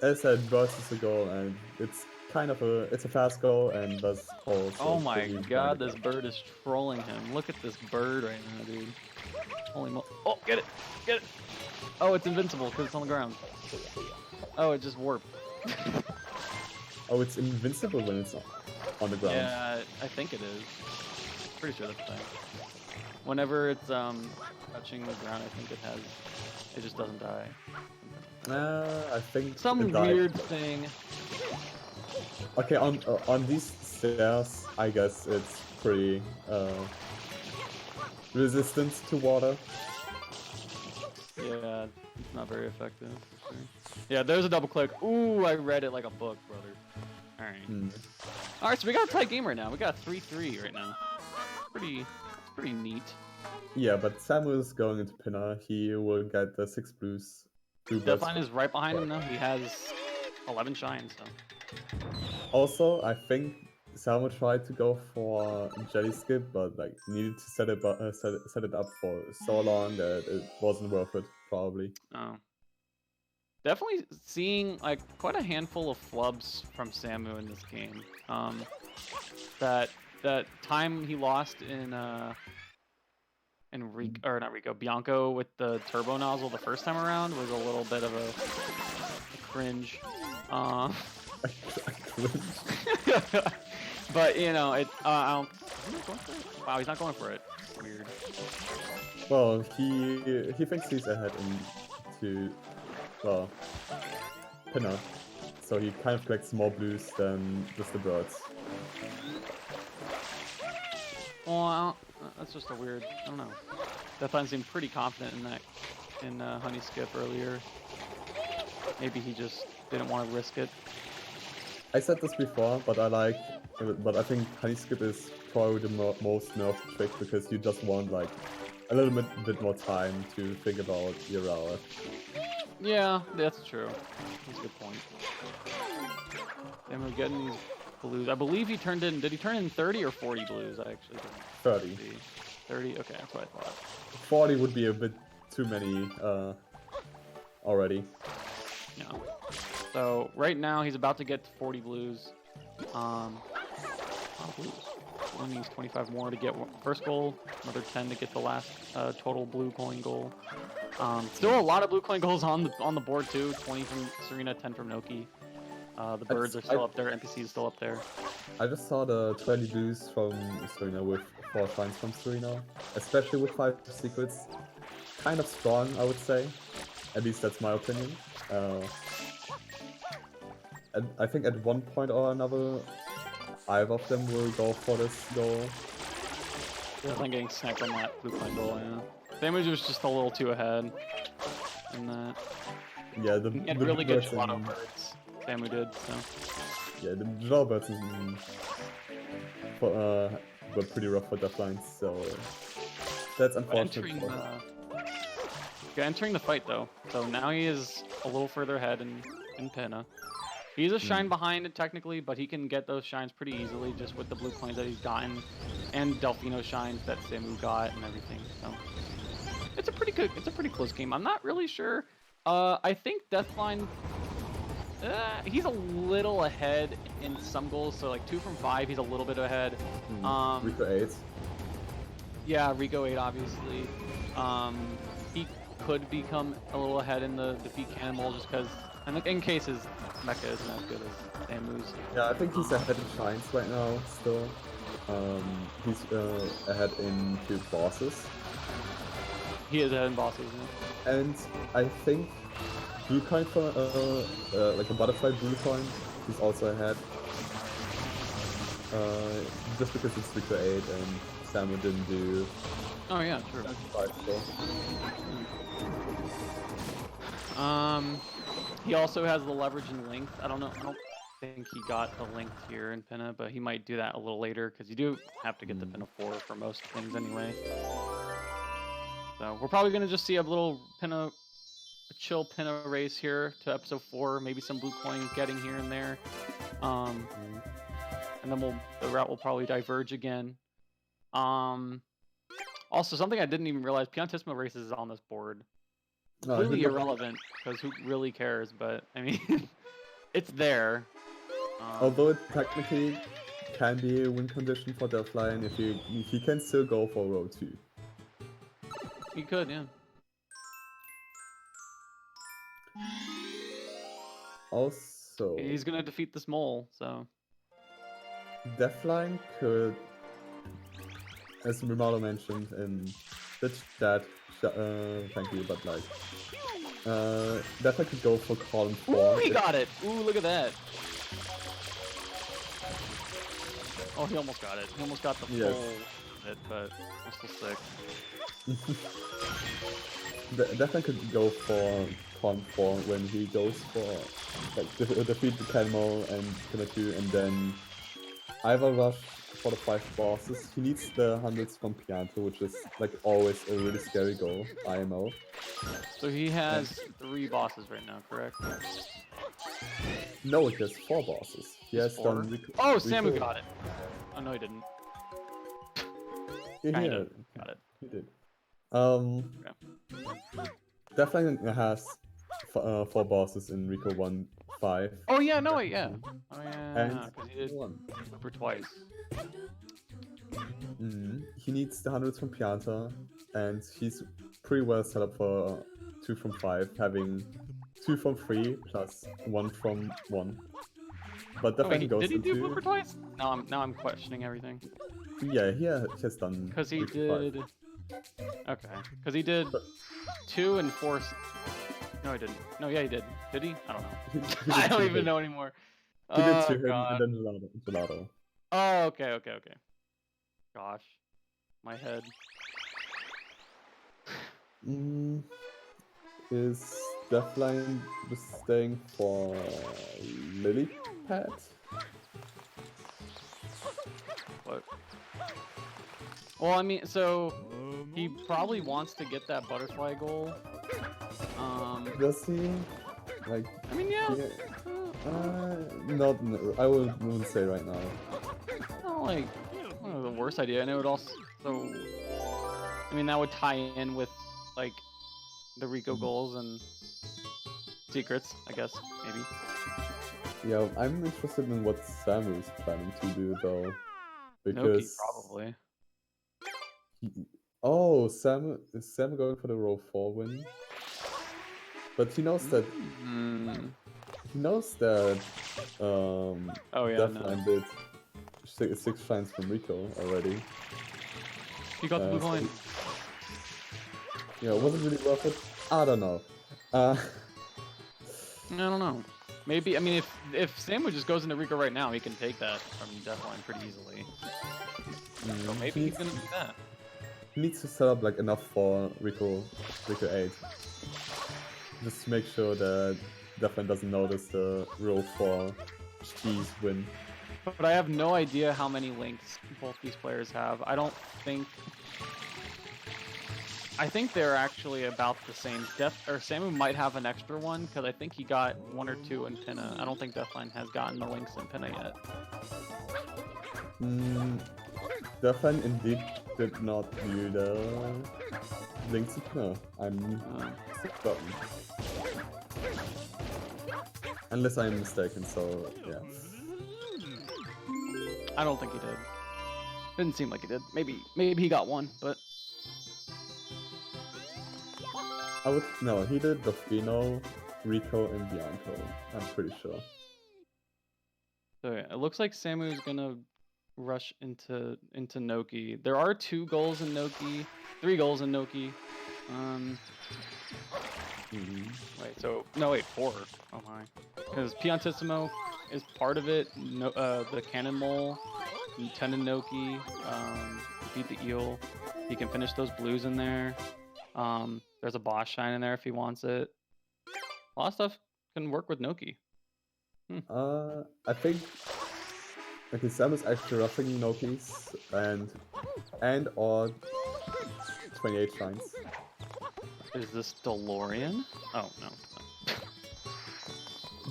As I said, birds is a goal, and it's kind of a fast goal, and that's also. Oh my god, this bird is trolling him. Look at this bird right now, dude. Holy mo! Oh, get it! Oh, it's invincible because it's on the ground. Oh, it just warped. Oh, it's invincible when it's on the ground. Yeah, I think it is. Pretty sure that's the thing. Whenever it's touching the ground, I think it just doesn't die. I think some weird thing. Okay, on these stairs, I guess it's pretty resistant to water. Yeah, it's not very effective. For sure. Yeah, there's a double click. Ooh, I read it like a book, brother. All right. All right, so we got a tight game right now. We got 3-3 right now. Pretty neat. Yeah, but Samu is going into Pinna. He will get the 6 blues. Deathline is right behind him now. He has 11 shines. So. Also, I think Samu tried to go for Jelly Skip, but like needed to set it up for so long that it wasn't worth it, probably. Oh. Definitely seeing like quite a handful of flubs from Samu in this game. That time he lost in Bianco with the turbo nozzle the first time around was a little bit of a cringe. But you know, wow, he's not going for it. Weird. Well, he thinks he's ahead into Pinna, so he kind of collects more blues than just the birds. Well, that's just a weird. I don't know. Deathline seemed pretty confident in that in Honey Skip earlier. Maybe he just didn't want to risk it. I said this before, but I think Honey Skip is probably the most nerfed trick because you just want like a little bit more time to think about your route. Yeah, that's true. That's a good point. And we're getting these blues. I believe he turned in. Did he turn in 30 or 40 blues? I actually didn't. 30. 30. Okay, that's what I thought. 40 would be a bit too many already. Yeah. So right now he's about to get to 40 blues. Blues. He needs 25 more to get first goal. Another 10 to get the last total blue coin goal. Still a lot of blue coin goals on the board too. 20 from Serena, 10 from Noki. The birds are still up there. NPC is still up there. I just saw the 20 blues from Serena with 4 shines from Serena, especially with 5 secrets. kind of strong, I would say. At least that's my opinion. I think at one point or another, either of them will go for this goal. Definitely getting sniped on that blue point goal, yeah. Damage was just a little too ahead in that. Yeah, the He had really good gelato birds, Samu did, so. Yeah, the gelato birds were pretty rough for deathline, so that's unfortunate. Entering the fight though, so now he is a little further ahead in Pinna. He's a shine behind it technically, but he can get those shines pretty easily just with the blue coins that he's gotten, and Delfino shines that Samu got and everything. So it's a pretty close game. I'm not really sure. I think Deathline, he's a little ahead in some goals. So like 2 from 5, he's a little bit ahead. Rico 8. Yeah, Rico 8 obviously. He could become a little ahead in the defeat cannonball just because. And in cases, Mecha isn't as good as Samu's. Yeah, I think he's ahead in shines right now, still. He's ahead in 2 bosses. He is ahead in bosses, yeah. And I think blue coin for, like a butterfly blue coin, he's also ahead. Just because it's Rico 8 and Samu didn't do... Oh yeah, true. 5 still. He also has the leverage and length. I don't think he got the length here in Pinna, but he might do that a little later because you do have to get the Pinna 4 for most things anyway. So we're probably gonna just see a little chill Pinna race here to episode 4, maybe some blue coin getting here and there, and then the route will probably diverge again. Also, something I didn't even realize: Piantismo races is on this board. Completely irrelevant, because who really cares, but, I mean, it's there. Although it technically can be a win condition for Deathline, if he can still go for row 2. He could, yeah. Also... He's gonna defeat this mole, so... Deathline could, as Rimalo mentioned in the chat, thank you, but like, Deathline could go for column 4. Ooh, he got it! Ooh, look at that! Oh, he almost got it. He almost got the full of it, but I'm still sick. Deathline could go for column 4 when he goes for, like, defeat the Cannonball and Pinna 2, and then either rush for the 5 bosses. He needs the 100s from Pianto, which is like always a really scary goal, IMO. So he has 3 bosses right now, correct? No, he has 4 bosses. He has 4? done... Oh, Samu got it! Oh, no, he didn't. Yeah, got it. He did. Okay. Definitely has 4 bosses in Rico 1-5. Oh yeah, no wait, yeah. Oh yeah, And because he did 1. for twice. He needs the 100s from Pianta, and he's pretty well set up for 2 from 5, having 2 from 3 plus 1 from 1. But definitely goes did he into... do blooper twice? Now I'm questioning everything. Yeah, he has done... Because he did... Okay. Because he did 2 and 4... No, he didn't. No, yeah, he did. Did he? I don't know. I don't even know anymore. He did 2 him and then Gelato. Oh, okay. Gosh. My head. Is Deathline just staying for Lily Pad? What? Well, I mean, so he probably wants to get that butterfly goal. Does he? Like, I mean, yeah. No, I wouldn't say right now. Not like the worst idea, and it would also. I mean, that would tie in with like the Rico goals and secrets, I guess, maybe. Yeah, I'm interested in what Samu is planning to do though, because Noki, probably. Oh, is Sam going for the row 4 win? But he knows that. He knows that. Oh yeah, Deathline did 6 shines from Rico already. He got the blue coin. Yeah, was it really worth it? I don't know. I don't know. Maybe, I mean, if Samu just goes into Rico right now, he can take that from Deathline pretty easily. So maybe he's gonna do that. He needs to set up like enough for Rico 8. Just to make sure that Deathline doesn't notice the row for cheese win. But I have no idea how many links both these players have. I think they're actually about the same. Samu might have an extra one because I think he got 1 or 2 in Pinna. I don't think Deathline has gotten the links in Pinna yet. Deathline indeed did not view the links in Pinna. I'm forgotten. Unless I'm mistaken, so yeah. I don't think he did. Didn't seem like he did. Maybe he got 1, but No, he did Dolphino, Rico, and Bianco. I'm pretty sure. So yeah, it looks like Samu's gonna rush into Noki. There are 2 goals in Noki, 3 goals in Noki. Wait, so no, wait, 4. Oh my, because Piantissimo is part of it. No, the Cannon Mole, Tendon Noki, beat the Eel. He can finish those blues in there. There's a boss shine in there if he wants it. A lot of stuff can work with Noki. I think okay, Sam is actually roughing Nokis and or 28 shines. Is this DeLorean? Oh no.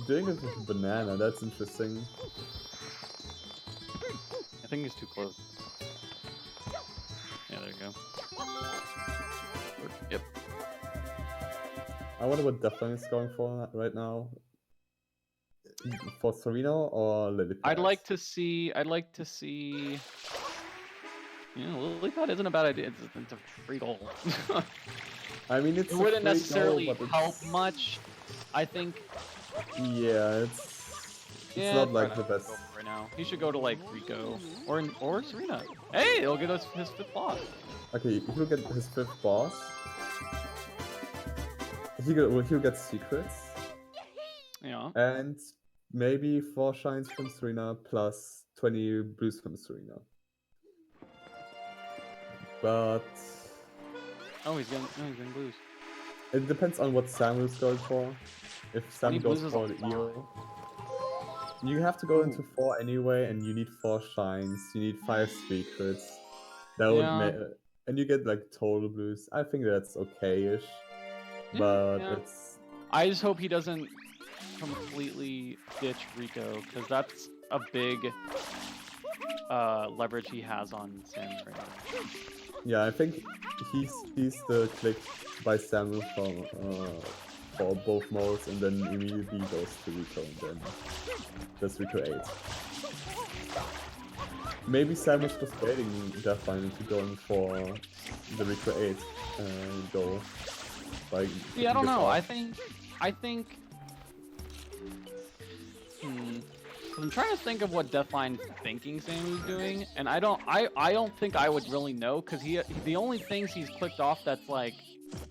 Doing it with banana, that's interesting. I think he's too close. Yeah, there you go. Yep. I wonder what Deathline is going for right now. For Sereno or Lillipad? I'd like to see. You know, Lillipad isn't a bad idea. It's a free goal. I mean, it wouldn't necessarily help much. I think. Yeah, it's not like the best right now. He should go to like Rico or Serena. Hey, he'll get us his 5th boss. Okay, he'll get his 5th boss. He'll get secrets. Yeah. And maybe 4 shines from Serena plus 20 blues from Serena. But he's getting blues. It depends on what Samu's going for. If Sam goes for the eel, you have to go into 4 anyway, and you need 4 shines. You need 5 secrets. That would make, and you get like total blues. I think that's okay-ish, but it's. I just hope he doesn't completely ditch Rico, because that's a big leverage he has on Sam right now. Yeah, I think he sees the click by Samu for both modes, and then immediately goes to Rico, and then does Rico 8. Maybe Samu's just baiting Deathline into going for the Rico 8 goal. Yeah, I don't know. I think. I'm trying to think of what Deathline's thinking Samu's doing, and I don't think I would really know, because the only things he's clicked off that's like,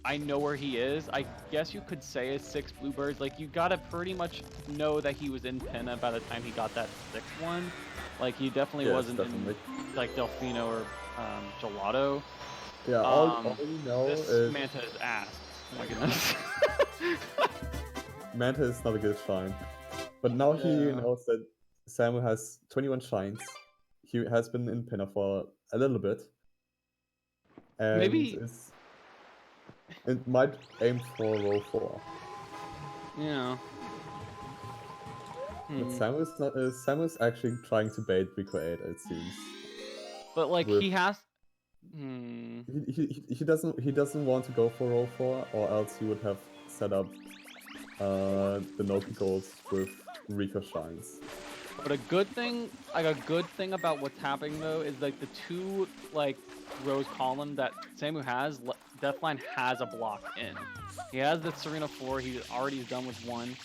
I know where he is, I guess you could say is 6 bluebirds. Like, you gotta pretty much know that he was in Pinna by the time he got that 6th one. Like, he definitely wasn't in like Delfino or Gelato. Yeah, all you know this is Manta is ass. Oh my goodness. Manta is not a good shine. But now he knows that Samu has 21 shines. He has been in Pinna for a little bit. And maybe it might aim for row 4. Yeah. But Samu's actually trying to bait Rico 8, it seems. But like he has he doesn't want to go for row 4, or else he would have set up the Noki goals with Rico shines. But a good thing about what's happening though is like the 2 like rose column that Samu has, Deathline has a block in. He has the Serena 4. He's already done with 1.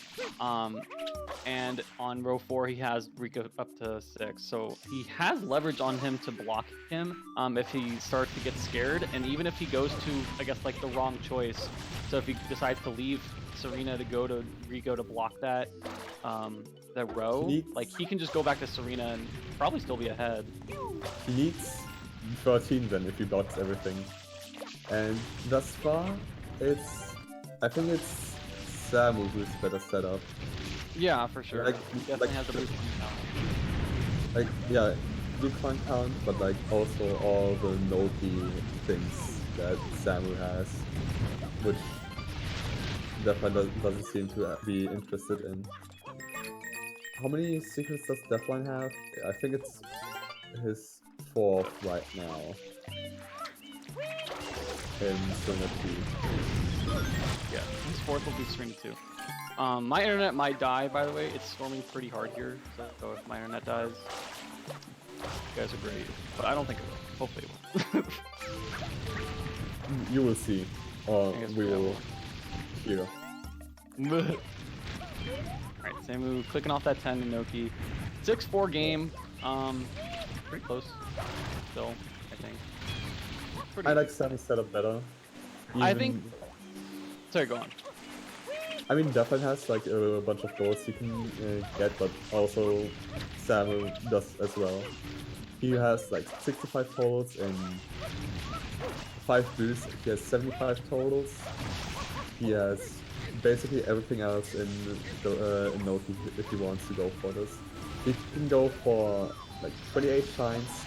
And on row 4, he has Rico up to 6. So he has leverage on him to block him if he starts to get scared. And even if he goes to, I guess, like the wrong choice. So if he decides to leave Serena to go to Rico to block that row, like he can just go back to Serena and probably still be ahead. He needs 13 then if he blocks everything. And thus far, I think it's Samu who's better set up. Yeah, for sure. Like, He definitely has the blue count. Like, yeah, blue coin count, but like also all the no-key things that Samu has, which definitely doesn't seem to be interested in. How many secrets does Deathline have? I think it's his 4th right now. In Serena 2. Yeah, his 4th will be Serena 2. My internet might die, by the way. It's storming pretty hard here, so if my internet dies, you guys are great. But I don't think it will. Hopefully it will. You will see. Or we will hear. Alright, Samu clicking off that 10 to Noki. 6-4 game. Pretty close still, I think. I like Samu's setup better. I think... Sorry, go on. I mean, Deathline has like a bunch of goals he can get, but also Samu does as well. He has like 65 totals and 5 boosts. He has 75 totals. He has basically everything else in Note if he wants to go for this. He can go for like 28 shines.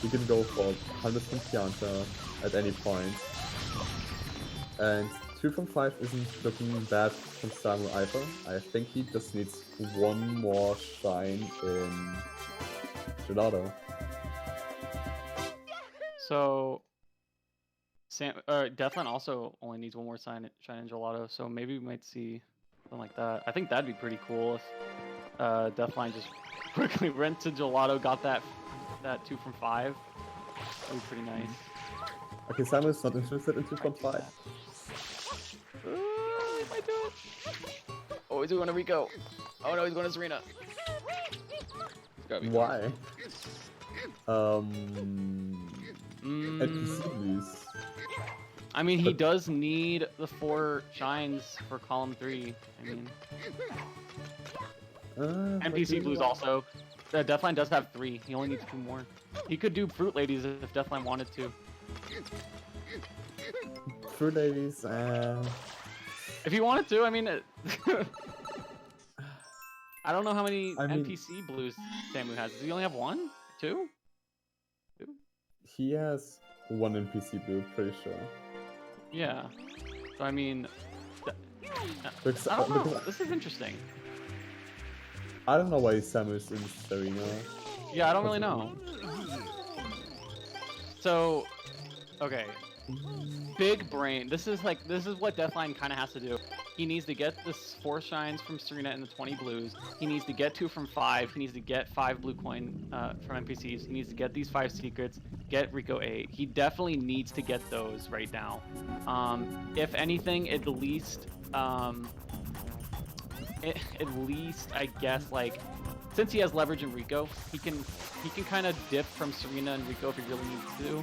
He can go for 100 from Pianta at any point. And 2 from 5 isn't looking bad from Samu either. I think he just needs 1 more shine in Gelato. So, Deathline also only needs 1 more shine in Gelato, so maybe we might see something like that. I think that'd be pretty cool if Deathline just quickly went to Gelato, got that 2 from 5. That'd be pretty nice. Okay, Samu is not interested in 2 from 5. He might do it. Oh, he's going to Rico. Oh no, he's going to Serena. Why? NPC blues. I mean, he does need the 4 shines for column 3. I mean, NPC blues also. Deathline does have 3. He only needs 2 more. He could do Fruit Ladies if Deathline wanted to. Fruit Ladies, if he wanted to, I mean, I don't know how many NPC blues Samu has. Does he only have 1? 2? 2? He has 1 NPC blue, pretty sure. Yeah. So I mean, Because, I don't know. This is interesting. I don't know why Samu is in Serena. Yeah, I don't really know. So, okay. Big brain. This is what Deathline kind of has to do. He needs to get this 4 shines from Serena and the 20 blues. He needs to get 2 from 5. He needs to get 5 blue coin from NPCs. He needs to get these 5 secrets. Get Rico 8. He definitely needs to get those right now. If anything, at least I guess, like, since he has leverage in Rico, he can kind of dip from Serena and Rico if he really needs to,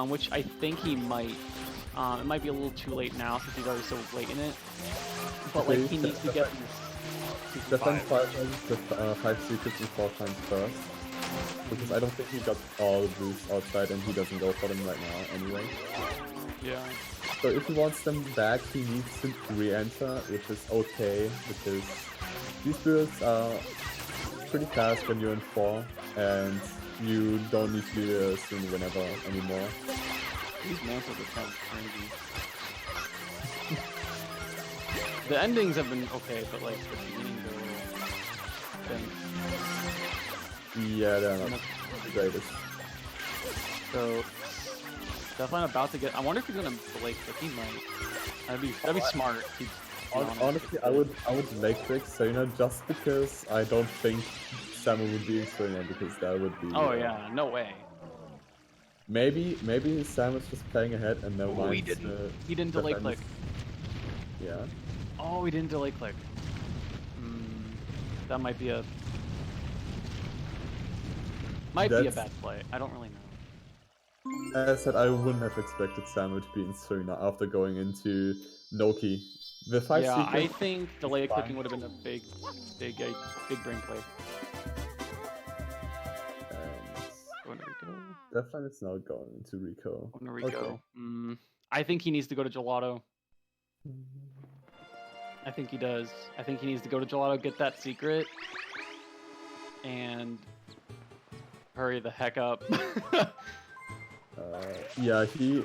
which I think he might. It might be a little too late now since he's already so late in it, but like he needs to get this. Deathline 5 the 5 secrets and 4 times first, because I don't think he got all the blues outside and he doesn't go for them right now anyway. Yeah. So if he wants them back, he needs to re-enter, which is okay, because these builds are pretty fast when you're in 4, and you don't need to do a swing whenever anymore. These mantles are kind of crazy. The endings have been okay, but like the beginnings are... Yeah, they're not the greatest. So, Deathline about to get... I wonder if he's gonna Blake, but he might. That'd be smart. Honestly, I would leg trick Serena just because I don't think Samu would be in Serena, because that would be... Oh yeah, no way. Maybe Sam is just playing ahead and never Oh, mind. he didn't delay defenders. click. Yeah. Oh, he didn't delay click. That might be a bad play. I don't really know. As I said, I wouldn't have expected Samu to be in Serena after going into Noki. The 5 Yeah, secret. I think delay clicking would have been a big brain play. Going to Rico. Deathline is now going into Rico. Going to Rico. Okay. I think he needs to go to Gelato. I think he does. I think he needs to go to Gelato, get that secret, and hurry the heck up. Yeah, he.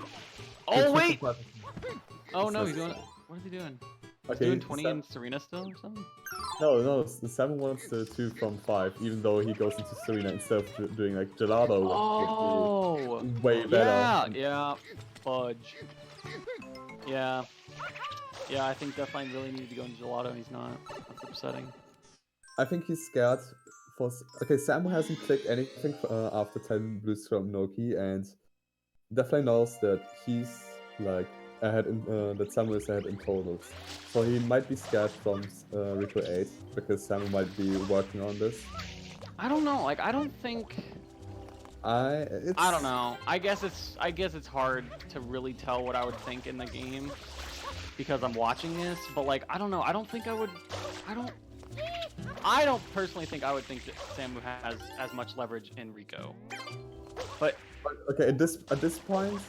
Oh wait! Oh no, he's doing. What is he doing? He's Okay, doing 20 in Serena still or something? No, 7 wants the 2 from 5, even though he goes into Serena instead of doing like Gelato. Oh, way better. Yeah, fudge. Yeah, I think Deathline really needed to go into Gelato and he's not. That's upsetting. I think he's scared for. Okay, Samu hasn't clicked anything after 10 blues from Noki, and Deathline knows that he's like ahead in that Samu is ahead in totals. So he might be scared from Rico 8 because Samu might be working on this. I don't know. Like I don't think. I don't know. I guess it's hard to really tell what I would think in the game because I'm watching this. But like I don't know. I don't think I would. I don't personally think I would think that Samu has as much leverage in Rico. But okay, at this point,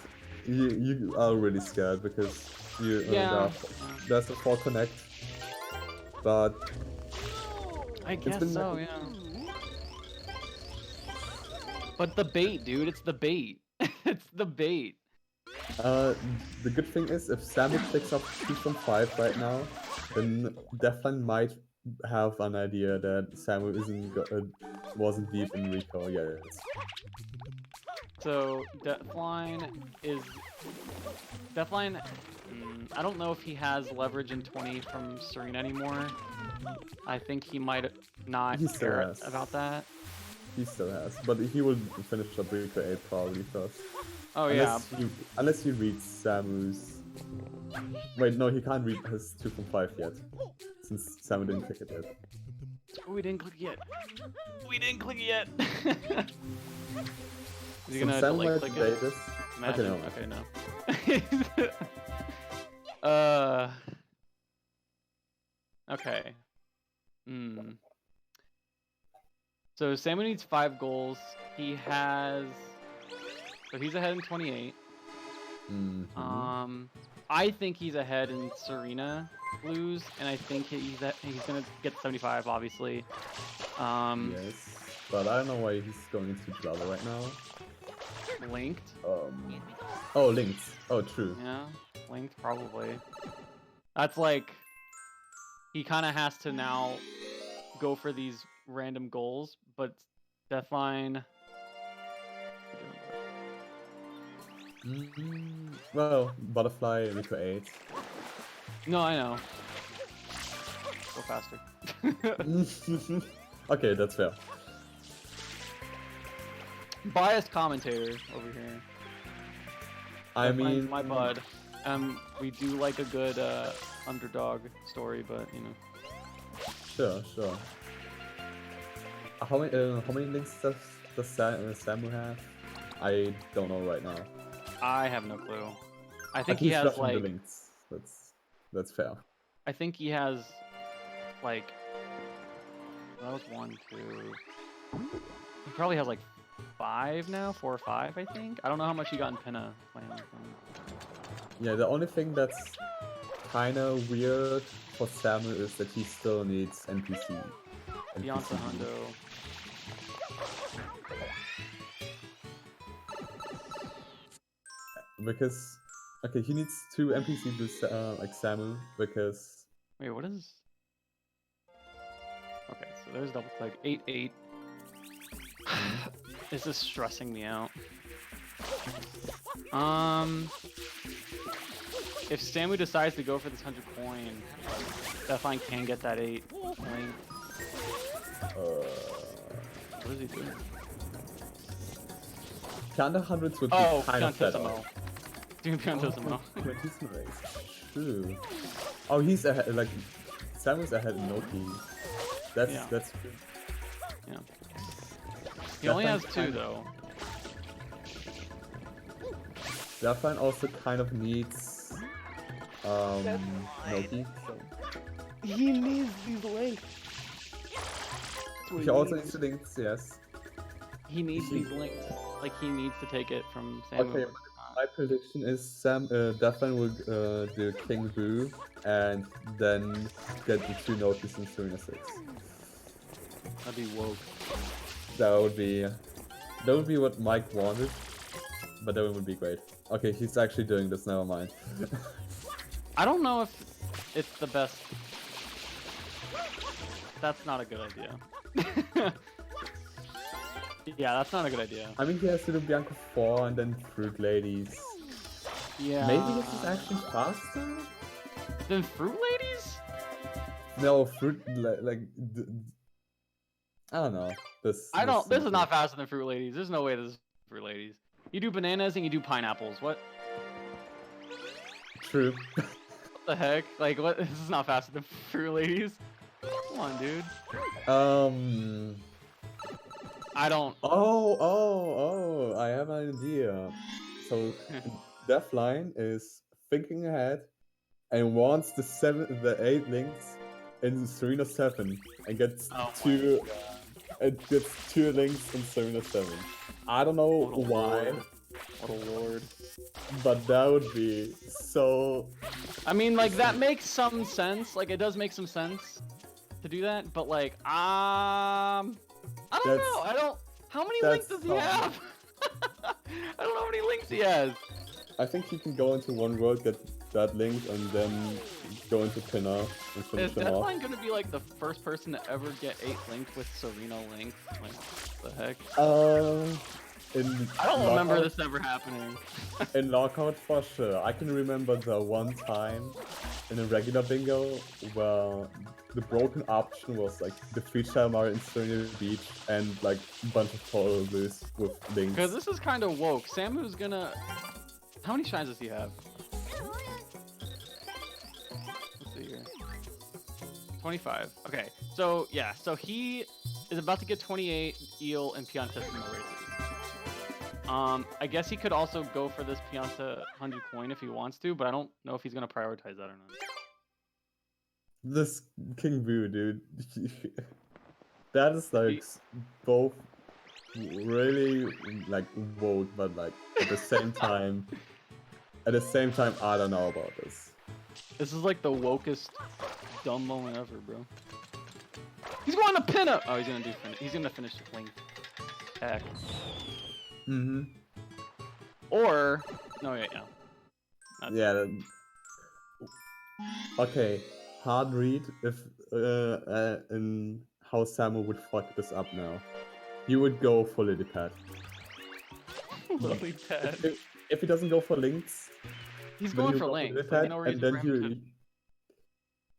you are really scared because there's a 4 connect. But I guess so, yeah. But the bait, dude, it's the bait. It's the bait. The good thing is if Samu clicks off 2 from 5 right now, then Deathline might have an idea that Samu wasn't deep in Rico yet. So Deathline, I don't know if he has leverage in 20 from Serena anymore. I think he might not care about that. He still has, but he will finish up Rico 8 probably first. Oh Unless he reads Samu's... Wait, no, he can't read his 2 from 5 yet, since Samu didn't click it yet. Oh, we didn't click yet. Is he gonna delay click it? Imagine. Okay, no. Okay. So Samu needs 5 goals. He has. So he's ahead in 28. I think he's ahead in Serena Blues, and I think he's gonna get 75, obviously. Yes, but I don't know why he's going into Gelato right now. Linked. Oh, linked. Oh, true. Yeah, linked probably. That's like he kind of has to now go for these random goals, but Deathline. Well, Butterfly, Rico 8. No, I know. Go faster. Okay, that's fair. Biased commentator over here. I mean, my bud. We do like a good underdog story, but you know. Sure. How many links does Samu have? I don't know right now. I have no clue. I think he has like. The links. That's fair. I think he has like. That was 1, 2. He probably has like 5 now, 4 or 5, I think. I don't know how much he got in Pinna playing with him. Yeah, the only thing that's kind of weird for Samu is that he still needs NPC. Beyonce Hundo. Because, okay, he needs 2 NPC boosts like Samu, because... Wait, what is... Okay, so there's double click. 8-8. This is stressing me out. If Samu decides to go for this 100 coin, Deathline can get that 8 link. What is he doing? Pianta hundreds would be Oh, kind of better. Piantissimo. Doing Piantissimo. Oh, Piantissimo is true. Oh, he's ahead. Like Samu's ahead in Noki. That's true. Yeah. He only has 2 though. Deathline also kind of needs Noki. So. He needs these links. He also needs links, yes. He needs these links. Like he needs to take it from Samu. Okay, my prediction is Deathline will do King Boo and then get the 2 Nokis in Serena 6. That'd be woke. That would be what Mike wanted, but that would be great. Okay, he's actually doing this. Never mind. I don't know if it's the best. That's not a good idea. Yeah, that's not a good idea. I mean, he has to do Bianca 4 and then Fruit Ladies. Yeah. Maybe this is actually faster. Than Fruit Ladies? No, I don't know. This is not faster than Fruit Ladies. There's no way this is Fruit Ladies. You do bananas and you do pineapples. What? True. What the heck? Like, what? This is not faster than Fruit Ladies. Come on, dude. I don't. Oh! I have an idea. So, Deathline is thinking ahead and wants the 8 links in Serena 7 and gets 2 links in Serena 7. I don't know why. What a lord. But that would be so... I mean, like, that makes some sense. Like, it does make some sense to do that, but, like, I don't know. How many links does he have? I don't know how many links he has. I think he can go into one world, get that link, and then go into Pinner and finish them off. Is Deathline gonna be like the first person to ever get 8 links with Serena links? Like, what the heck? I don't remember this ever happening. In Lockout, for sure. I can remember the one time in a regular bingo where the broken option was like the free Shalmar in Serena Beach and like a bunch of total blues with links. Because this is kind of woke. Samu's gonna... How many shines does he have? Let's see here. 25. Okay, so yeah, so he is about to get 28 Eel and Piantissimo races. I guess he could also go for this Pianta 100 coin if he wants to, but I don't know if he's gonna prioritize that or not. This King Boo, dude. That is like both really like woke, but like at the same time, I don't know about this. This is like the wokest dumb moment ever, bro. He's going to pin up. Oh, he's gonna finish the link. Heck. Mm-hmm. Or no, yeah. Yeah. Okay. Hard read if in how Samu would fuck this up now. You would go for Lily Pad. Lily Pad. If he doesn't go for links, he's going for links. Like, no reason for him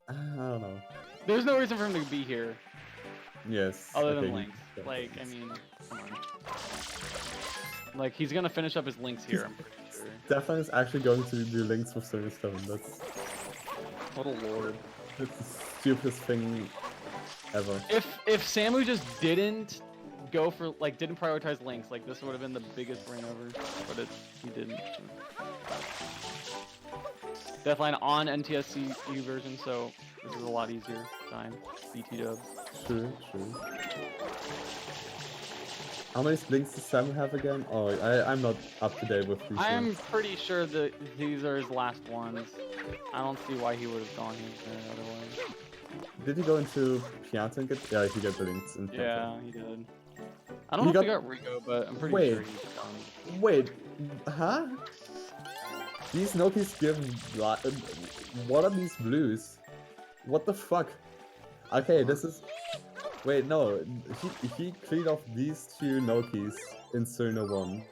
I don't know. There's no reason for him to be here. Yes. Other than links. Like, I mean, come on. Like, he's gonna finish up his links here, I'm pretty sure. Stefan is actually going to do links with Serena 7. That's... What a lord. That's the stupidest thing ever. If Samu just didn't go for, like, didn't prioritize links, like, this would have been the biggest win ever. But he didn't. Deathline on NTSC version, so this is a lot easier time. BT dubs. True. How many links does Sam have again? Oh, I'm not up to date with these. I'm pretty sure that these are his last ones. I don't see why he would have gone here otherwise. Did he go into Pianta and get? Yeah, he got the links. In yeah, he did. I don't know if he got Rico, but I'm pretty sure he's gone. Wait, huh? These Nokis give... What are these blues? What the fuck? Okay, this is... Wait, no. He cleaned off these 2 Nokis in Serena 1.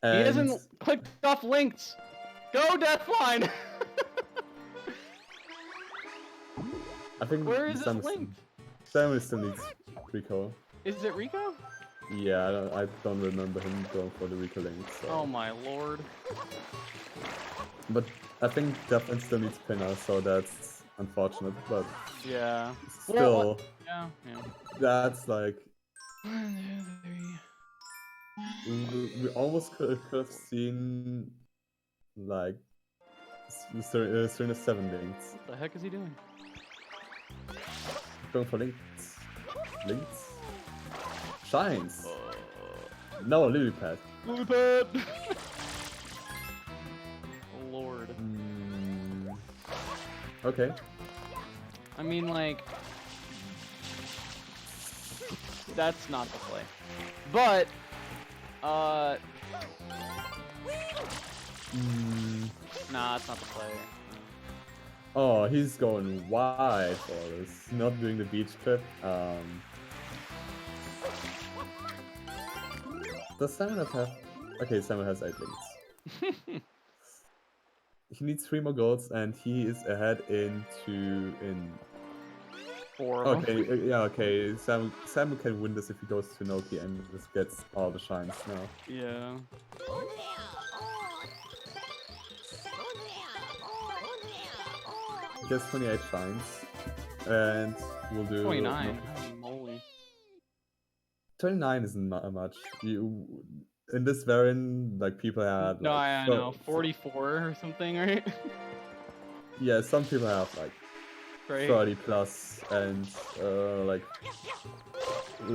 And... He hasn't clicked off links! Go, Deathline! I think where is this link? Samu still needs Rico. Is it Rico? Yeah, I don't remember him going for the Rico Link, so... Oh my lord. But I think Deathline still needs Pinner, so that's unfortunate, but... Yeah. Still... Yeah. That's like... 1, 2, 3. We almost could have seen... Like... Serena 7 links. What the heck is he doing? Going for links. Links? Shines! No, Lily Pad. Lily pad! Lord. Okay. I mean, like... That's not the play. But... Nah, it's not the play. Oh, he's going wide for this. Not doing the beach trip. Does Simon have... Okay, Simon has 8 links. He needs 3 more golds, and he is ahead in 4. Okay, yeah, okay. Simon can win this if he goes to Noki and just gets all the shines now. Yeah. He gets 28 shines, and we'll do... 29. Holy moly. 29 isn't much. In this variant, like, people had... No, like, I know. 44 or something, right? Yeah, some people have, like, Right. 30 plus, and, like,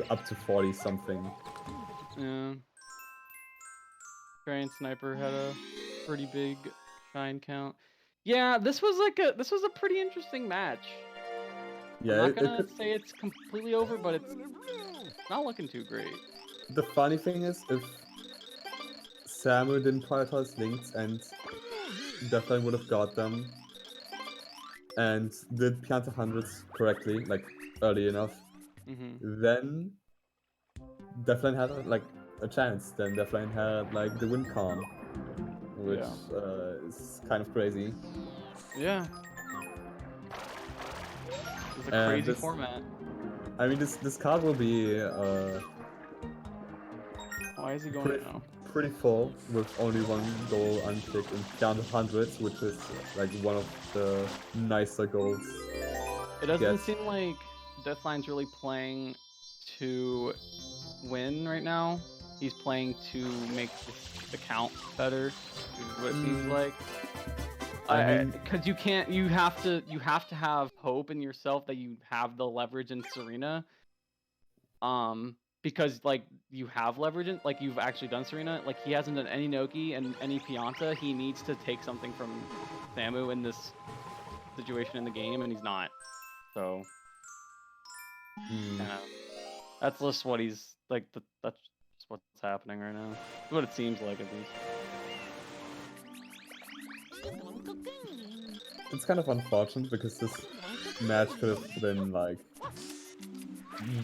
up to 40 something. Yeah. Giant Sniper had a pretty big shine count. Yeah, this was a pretty interesting match. Yeah, I'm not gonna say it's completely over, but it's not looking too great. The funny thing is, if Samu didn't prioritize links and definitely would have got them and did Pianta hundreds correctly, like early enough, then Deathline had like a chance. Then Deathline had like the win con, which is kind of crazy. Yeah. It's a crazy format. I mean, this card will be why is he going now? Pretty full with only 1 goal unpicked in Pianta hundreds, which is like one of the nicer goals. It doesn't seem like Deathline's really playing to win right now. He's playing to make the count better, is what it seems like. Because you have to have hope in yourself that you have the leverage in Serena. Because like you have leverage in, like you've actually done Serena. Like he hasn't done any Noki and any Pianta. He needs to take something from Samu in this situation in the game, and he's not. So that's just what he's like. That's just what's happening right now. That's what it seems like, at least. It's kind of unfortunate because this match could have been like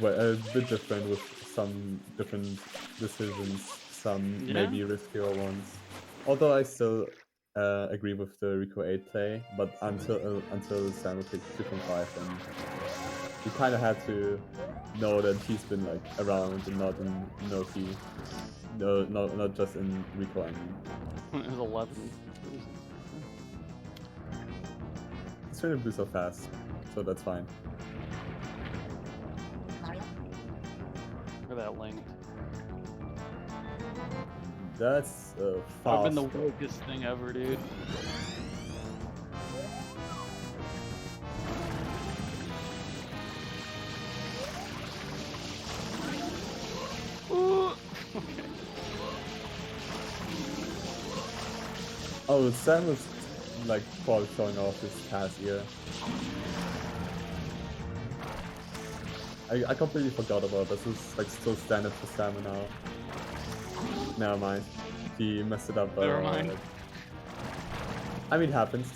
a bit different with some different decisions, some maybe riskier ones. Although I still agree with the Rico 8 play, but until Samu picked 2.5, and you kind of had to know that he's been like around and not in Noki, not just in Rico. I mean, it was 11. It's trying to be so fast, so that's fine. Look at that link. That's fast. I've been the wokest thing ever, dude. Ooh. Okay. Oh, Sam was like probably showing off his past year. I completely forgot about this. This is like still standard for Sam now. Never mind. He messed it up. Never mind. I mean, it happens.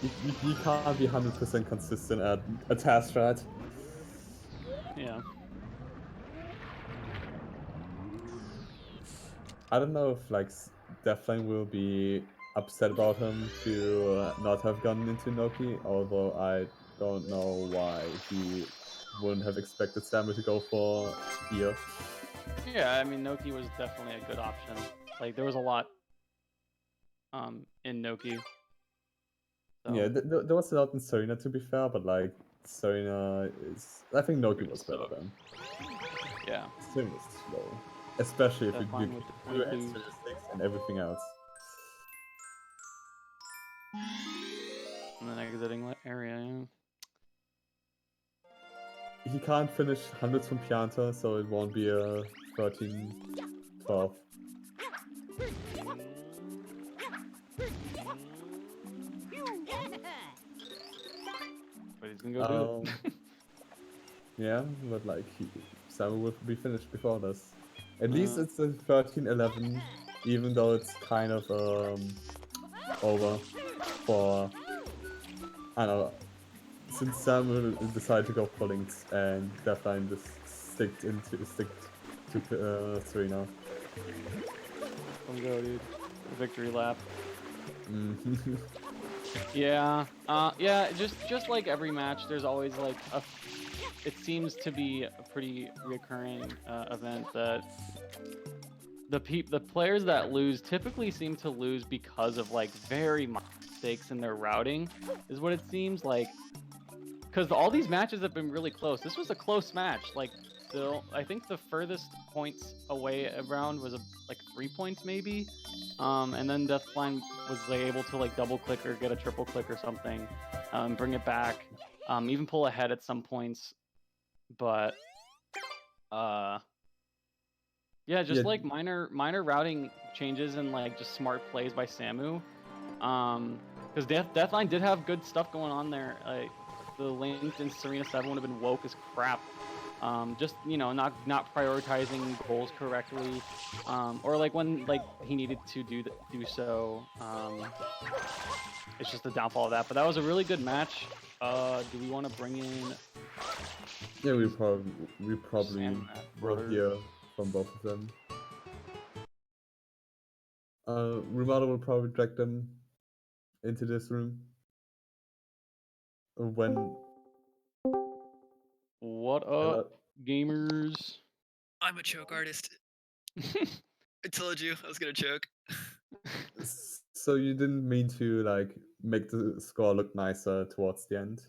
You can't be 100% consistent at a task strat. Yeah. I don't know if like Deathline will be upset about him to not have gone into Noki, although I don't know why he wouldn't have expected Samu to go for here. Yeah, I mean Noki was definitely a good option. Like there was a lot in Noki. So. Yeah, there was a lot in Serena to be fair, but like Serena is. I think Noki was better sucks. than. Yeah. Serena is slow, especially if you Deathline with the do 22s. extra sticks and everything else. And then exiting area. Yeah. He can't finish hundreds from Pianta, so it won't be a 13-12. But he's gonna go do it. Yeah, but like Samu will be finished before this. At least it's a 13-11, even though it's kind of over for, I don't know, since Samu decided to go for Links and Deathline just stick to Serena. Don't go, dude. Victory lap. Mm. Yeah. Yeah. Just like every match, there's always like a. It seems to be a pretty recurring event that the players that lose typically seem to lose because of like very minor mistakes in their routing, is what it seems like. Because all these matches have been really close. This was a close match. Like, still, I think the furthest points away around was like 3 points maybe. And then Deathline was like, able to like double click or get a triple click or something, bring it back, even pull ahead at some points. But yeah, just like minor routing changes and like just smart plays by Samu. Because Deathline did have good stuff going on there. Like the Linked and Serena 7 would have been woke as crap. Just not prioritizing goals correctly, or like when like he needed to do so. It's just the downfall of that. But that was a really good match. Do we want to bring in? Yeah, we probably will hear from both of them. Rumado will probably drag them into this room when. What up, gamers? I'm a choke artist. I told you I was gonna choke. So you didn't mean to like make the score look nicer towards the end?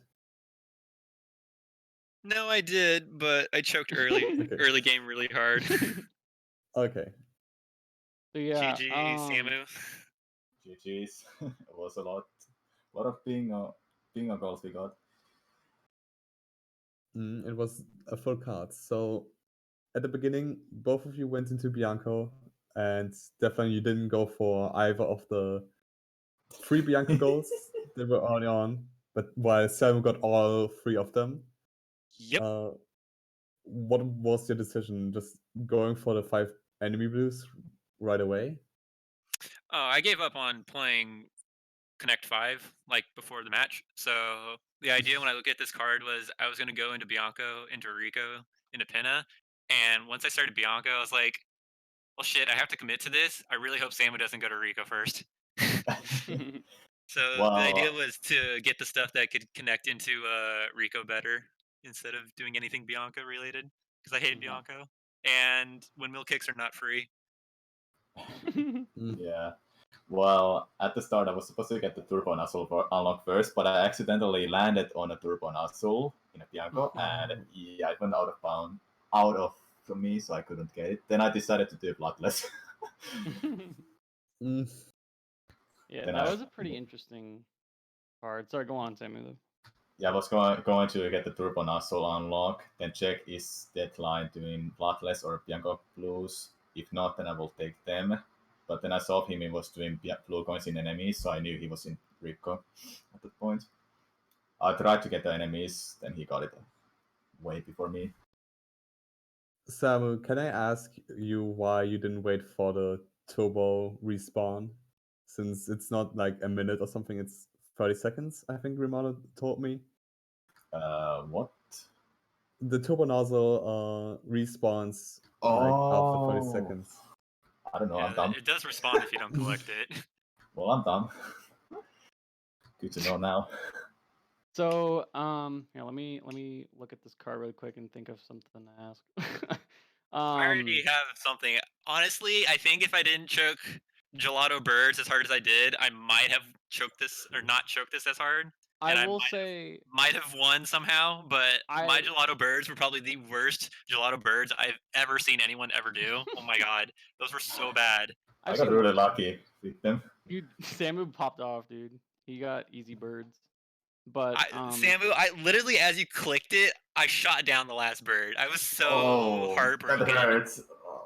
No, I did, but I choked early. Okay. Early game really hard. Okay. So yeah, GG, Samu. GG's. It was a lot of being goals we got. It was a full card. So at the beginning, both of you went into Bianco, and definitely you didn't go for either of the 3 Bianco goals they were early on, but while Samu got all 3 of them. Yep. What was your decision? Just going for the 5 enemy blues right away? Oh, I gave up on playing Connect 5 like before the match. So the idea when I look at this card was I was gonna go into Bianco, into Rico, into Pinna, and once I started Bianco, I was like, well shit, I have to commit to this. I really hope Samu doesn't go to Rico first. So the idea was to get the stuff that could connect into Rico better instead of doing anything Bianca related, because I hate Bianco, and windmill kicks are not free. Yeah. Well, at the start I was supposed to get the Turbo Nozzle unlocked first, but I accidentally landed on a Turbo Nozzle in a Bianco, and yeah, it went out of from me, so I couldn't get it. Then I decided to do Bloodless. Yeah, that was a pretty interesting card. Sorry, go on, Samu. Yeah, I was going to get the Turbo Nozzle unlock, then check is Deathline doing Bloodless or Bianco Blues. If not, then I will take them. But then I saw him, he was doing blue coins in enemies, so I knew he was in Rico at that point. I tried to get the enemies, then he got it way before me. Samu, can I ask you why you didn't wait for the turbo respawn? Since it's not like a minute or something, it's 30 seconds, I think Romano told me. What? The turbo nozzle respawns like after 30 seconds. I don't know, Yeah, I'm dumb. It does respond if you don't collect it. Well, I'm dumb. Good to know now. So, yeah, let me look at this card really quick and think of something to ask. I already have something. Honestly, I think if I didn't choke Gelato Birds as hard as I did, I might have choked this or not choked this as hard, I and I will say might have won somehow. But my I Gelato Birds were probably the worst Gelato Birds I've ever seen anyone ever do. Oh my god, those were so bad. I I've got seen really worse. lucky with them. Dude, Samu popped off, dude. He got easy birds. But Samu, I literally as you clicked it, I shot down the last bird. I was so Oh, heartbroken. that hurts. Oh.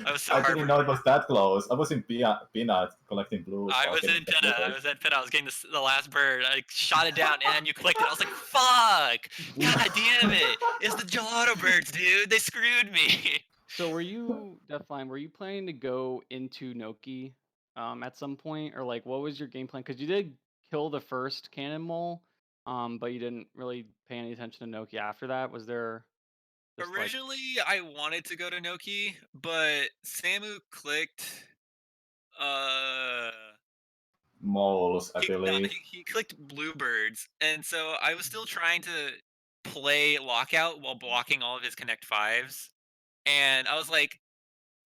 I was so I didn't know heartbroken. it was that close. I was in Peanut collecting blues. I while was getting in the Pinna. I bluebirds. was at Pinna. I was getting the last bird. I shot it down, and you clicked it. I was like, "Fuck! God damn it! It's the Gelato Birds, dude. They screwed me." so were you, Deathline, were you planning to go into Noki at some point? Or like what was your game plan? Because you did kill the first cannon mole, but you didn't really pay any attention to Noki after that. Was there just like Originally, I wanted to go to Noki, but Samu clicked. Uh, Moles, I no, believe. he clicked Bluebirds, and so I was still trying to play Lockout while blocking all of his Connect Fives, and I was like,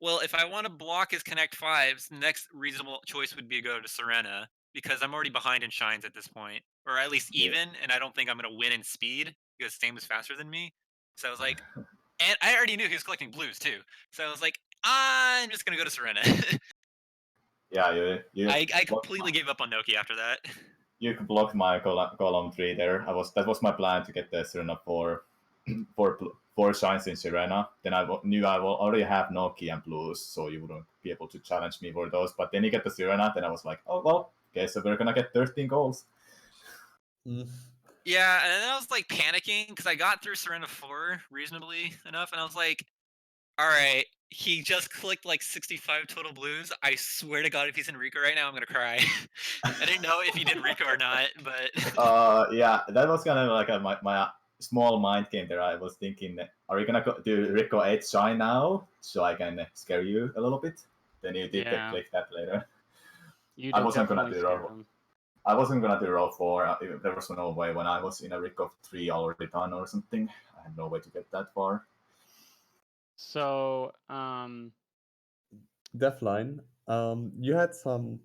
well, if I want to block his Connect Fives, the next reasonable choice would be to go to Serena because I'm already behind in shines at this point, or at least Yeah. even, and I don't think I'm gonna win in speed because Stam is faster than me. So I was like, and I already knew he was collecting blues too. So I was like, I'm just gonna go to Serena. Yeah, you I blocked completely gave up on Noki after that. you blocked my column 3 there. That was my plan to get the Serena four shines in Serena. Then knew I will already have Noki and blues, so you wouldn't be able to challenge me for those. But then you get the Serena, then I was like, oh well, okay, so we're gonna get 13 goals. Mm. Yeah, and then I was like panicking because I got through Serena 4 reasonably enough, and I was like, all right, he just clicked like 65 total blues. I swear to God, if he's in Rico right now, I'm gonna cry. I didn't know if he did Rico or not, but Yeah, that was kind of like my small mind game there. I was thinking, are you gonna do Rico 8 shine now so I can scare you a little bit? Then you did yeah, click that later. you I did wasn't gonna definitely do scare row. him. I wasn't gonna do row 4. There was no way when I was in a Rico 3 already done or something. I had no way to get that far. So, Deathline, you had some.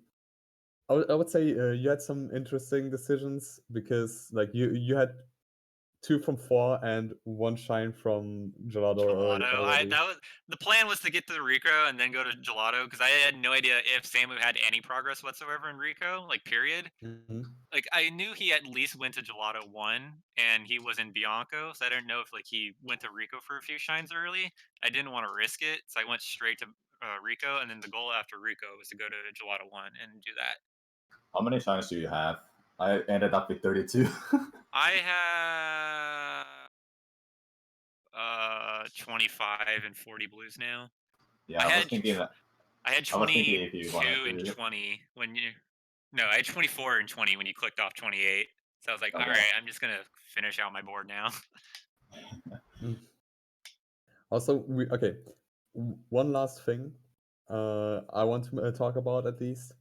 I would say you had some interesting decisions because like you had 2 from 4 and 1 shine from Gelato Gelato. already. That was the plan was to get to Rico and then go to Gelato because I had no idea if Samu had any progress whatsoever in Rico, like period. Mhm. Like I knew he at least went to Gelato 1 and he was in Bianco, so I didn't know if like he went to Rico for a few shines early. I didn't want to risk it, so I went straight to Rico, and then the goal after Rico was to go to Gelato 1 and do that. How many shines do you have? I ended up with 32. I have 25 and 40 blues now. Yeah, I I was thinking that. I had I was thinking 22 if you wanted and to. 20 when you. No, I had 24 and 20 when you clicked off 28. So I was like, all Okay. right, I'm just gonna finish out my board now. Mm. Also, one last thing I want to talk about at least,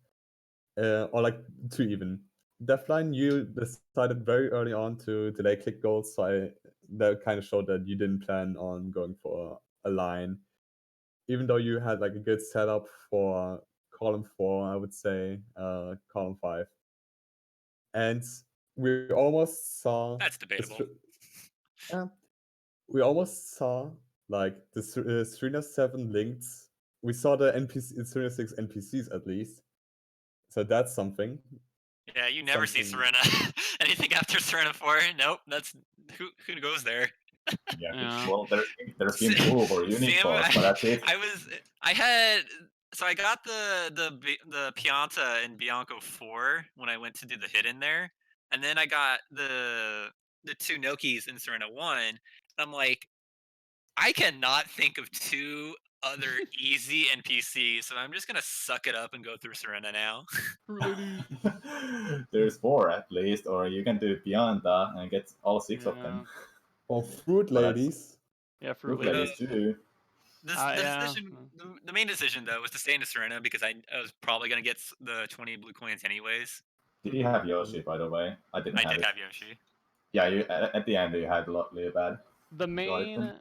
or like 2 even. Deathline, you decided very early on to delay click goals, so that kind of showed that you didn't plan on going for a line, even though you had like a good setup for column 4, I would say, column 5, and we almost saw That's the debatable. yeah, we almost saw like the Serena 7 links. We saw the Serena 6 NPCs at least. So that's something. Yeah, you never see Something. Serena. Anything after Serena 4? Nope. That's who goes there. Yeah. yeah. Well, there's been move or unique Sam, boss, but that's it. I had so I got the Pianta in Bianco 4 when I went to do the hidden there, and then I got the 2 Nokis in Serena 1. And I'm like, I cannot think of 2 other easy NPCs, so I'm just gonna suck it up and go through Serena now. There's 4 at least, or you can do Pianta and get all 6 of them. Or fruit But that's ladies. Yeah, Fruit fruit ladies ladies. too. The Yeah. decision, the main decision though, was to stay into Serena because I was probably gonna get the 20 blue coins anyways. Did you have Yoshi, by the way? I didn't I have did it. have Yoshi. Yeah, at the end you had a lot really bad. The Algorithm. main,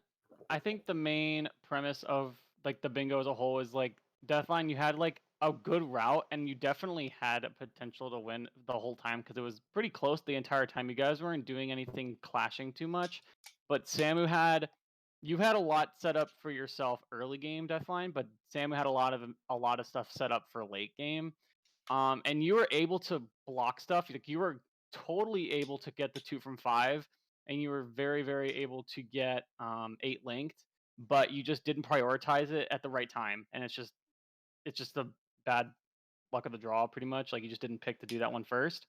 I think the main premise of like the bingo as a whole is like Deathline. You had like a good route, and you definitely had a potential to win the whole time because it was pretty close the entire time. You guys weren't doing anything clashing too much, but Samu had. You had a lot set up for yourself early game Deathline, but Samu had a lot of stuff set up for late game. And you were able to block stuff. Like you were totally able to get the 2 from 5, and you were very, very able to get 8 linked, but you just didn't prioritize it at the right time, and it's just the bad luck of the draw, pretty much. Like you just didn't pick to do that one first.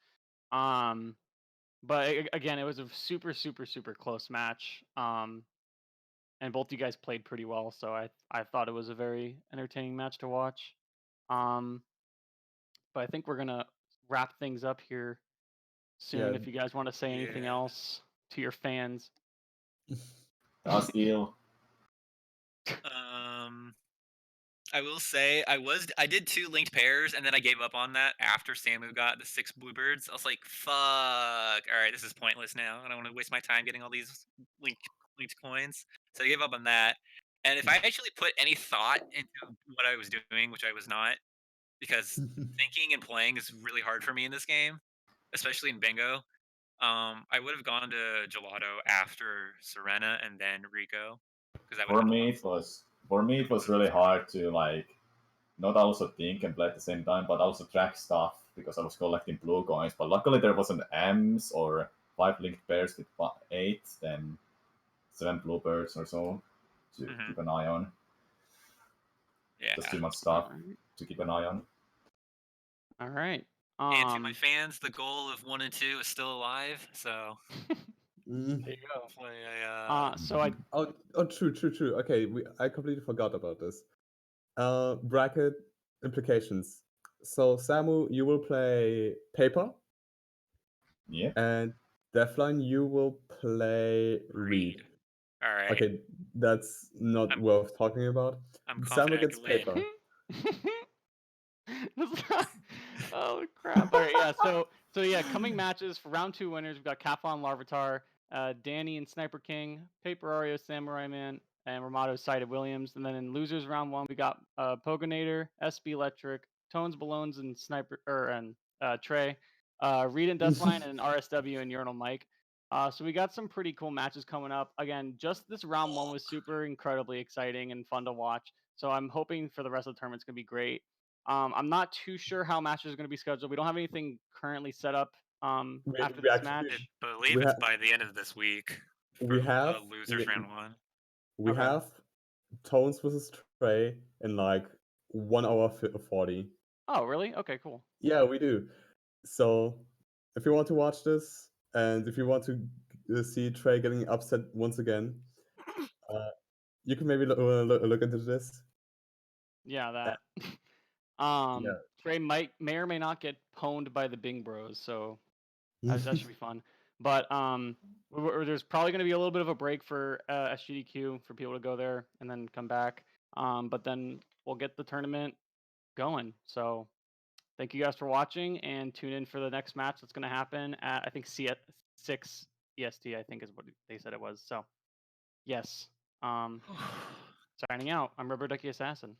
Um, but again, it was a super, super, super close match. And both you guys played pretty well, so I thought it was a very entertaining match to watch. Um, but I think we're gonna wrap things up here soon. Yeah. If you guys want to say anything Yeah. else to your fans. That was ill. I will say I did 2 linked pairs, and then I gave up on that after Samu got the 6 bluebirds. I was like, "Fuck! All right, this is pointless now. I don't want to waste my time getting all these linked coins." So I gave up on that. And if I actually put any thought into what I was doing, which I was not, because thinking and playing is really hard for me in this game, especially in bingo. I would have gone to Gelato after Serena and then Rico, because that would For have been me, it was really hard to like not also think and play at the same time, but also track stuff because I was collecting blue coins. But luckily there wasn't M's or 5 linked pairs with 8, then 7 bluebirds or so to Mhm. keep an eye on. Yeah. Just too much stuff Alright. to keep an eye on. All right. And to my fans, the goal of 1 and 2 is still alive. So Mm. there you go. hopefully I So I Oh, true. Okay, I completely forgot about this. Bracket implications. So Samu, you will play paper, Yeah. and Deathline, you will play read. read. All right. Okay, that's not I'm- worth talking about. I'm Samu confident I gets can win. paper. Oh crap! All right, yeah. So yeah, coming matches for round 2 winners. We've got Kaplan Larvitar, Danny and Sniper King, Paper Ario, Samurai Man, and Ramato Sighted Williams. And then in losers round 1, we got Poganator, SB Electric, Tones Ballones, and Trey, Reed and Deathline, and RSW and Urinal Mike. So we got some pretty cool matches coming up. Again, just this round 1 was super incredibly exciting and fun to watch. So I'm hoping for the rest of the tournament's gonna be great. I'm not too sure how matches are going to be scheduled. We don't have anything currently set up after We this actually- I match. believe We it's ha- by the end of this week for we have losers round 1. we Okay. have Tones versus Trey in like 1 hour 40. Oh, really? Okay, cool. Yeah, we do. So if you want to watch this, and if you want to see Trey getting upset once again, you can maybe look into this. Yeah, that. Yeah. Trey may or may not get pwned by the Bing Bros, so that should be fun. But there's probably going to be a little bit of a break for SGDQ for people to go there and then come back. But then we'll get the tournament going. So thank you guys for watching, and tune in for the next match that's going to happen at, I think, 6 EST, I think is what they said it was. So, yes. Signing out. I'm Rubber Ducky Assassin.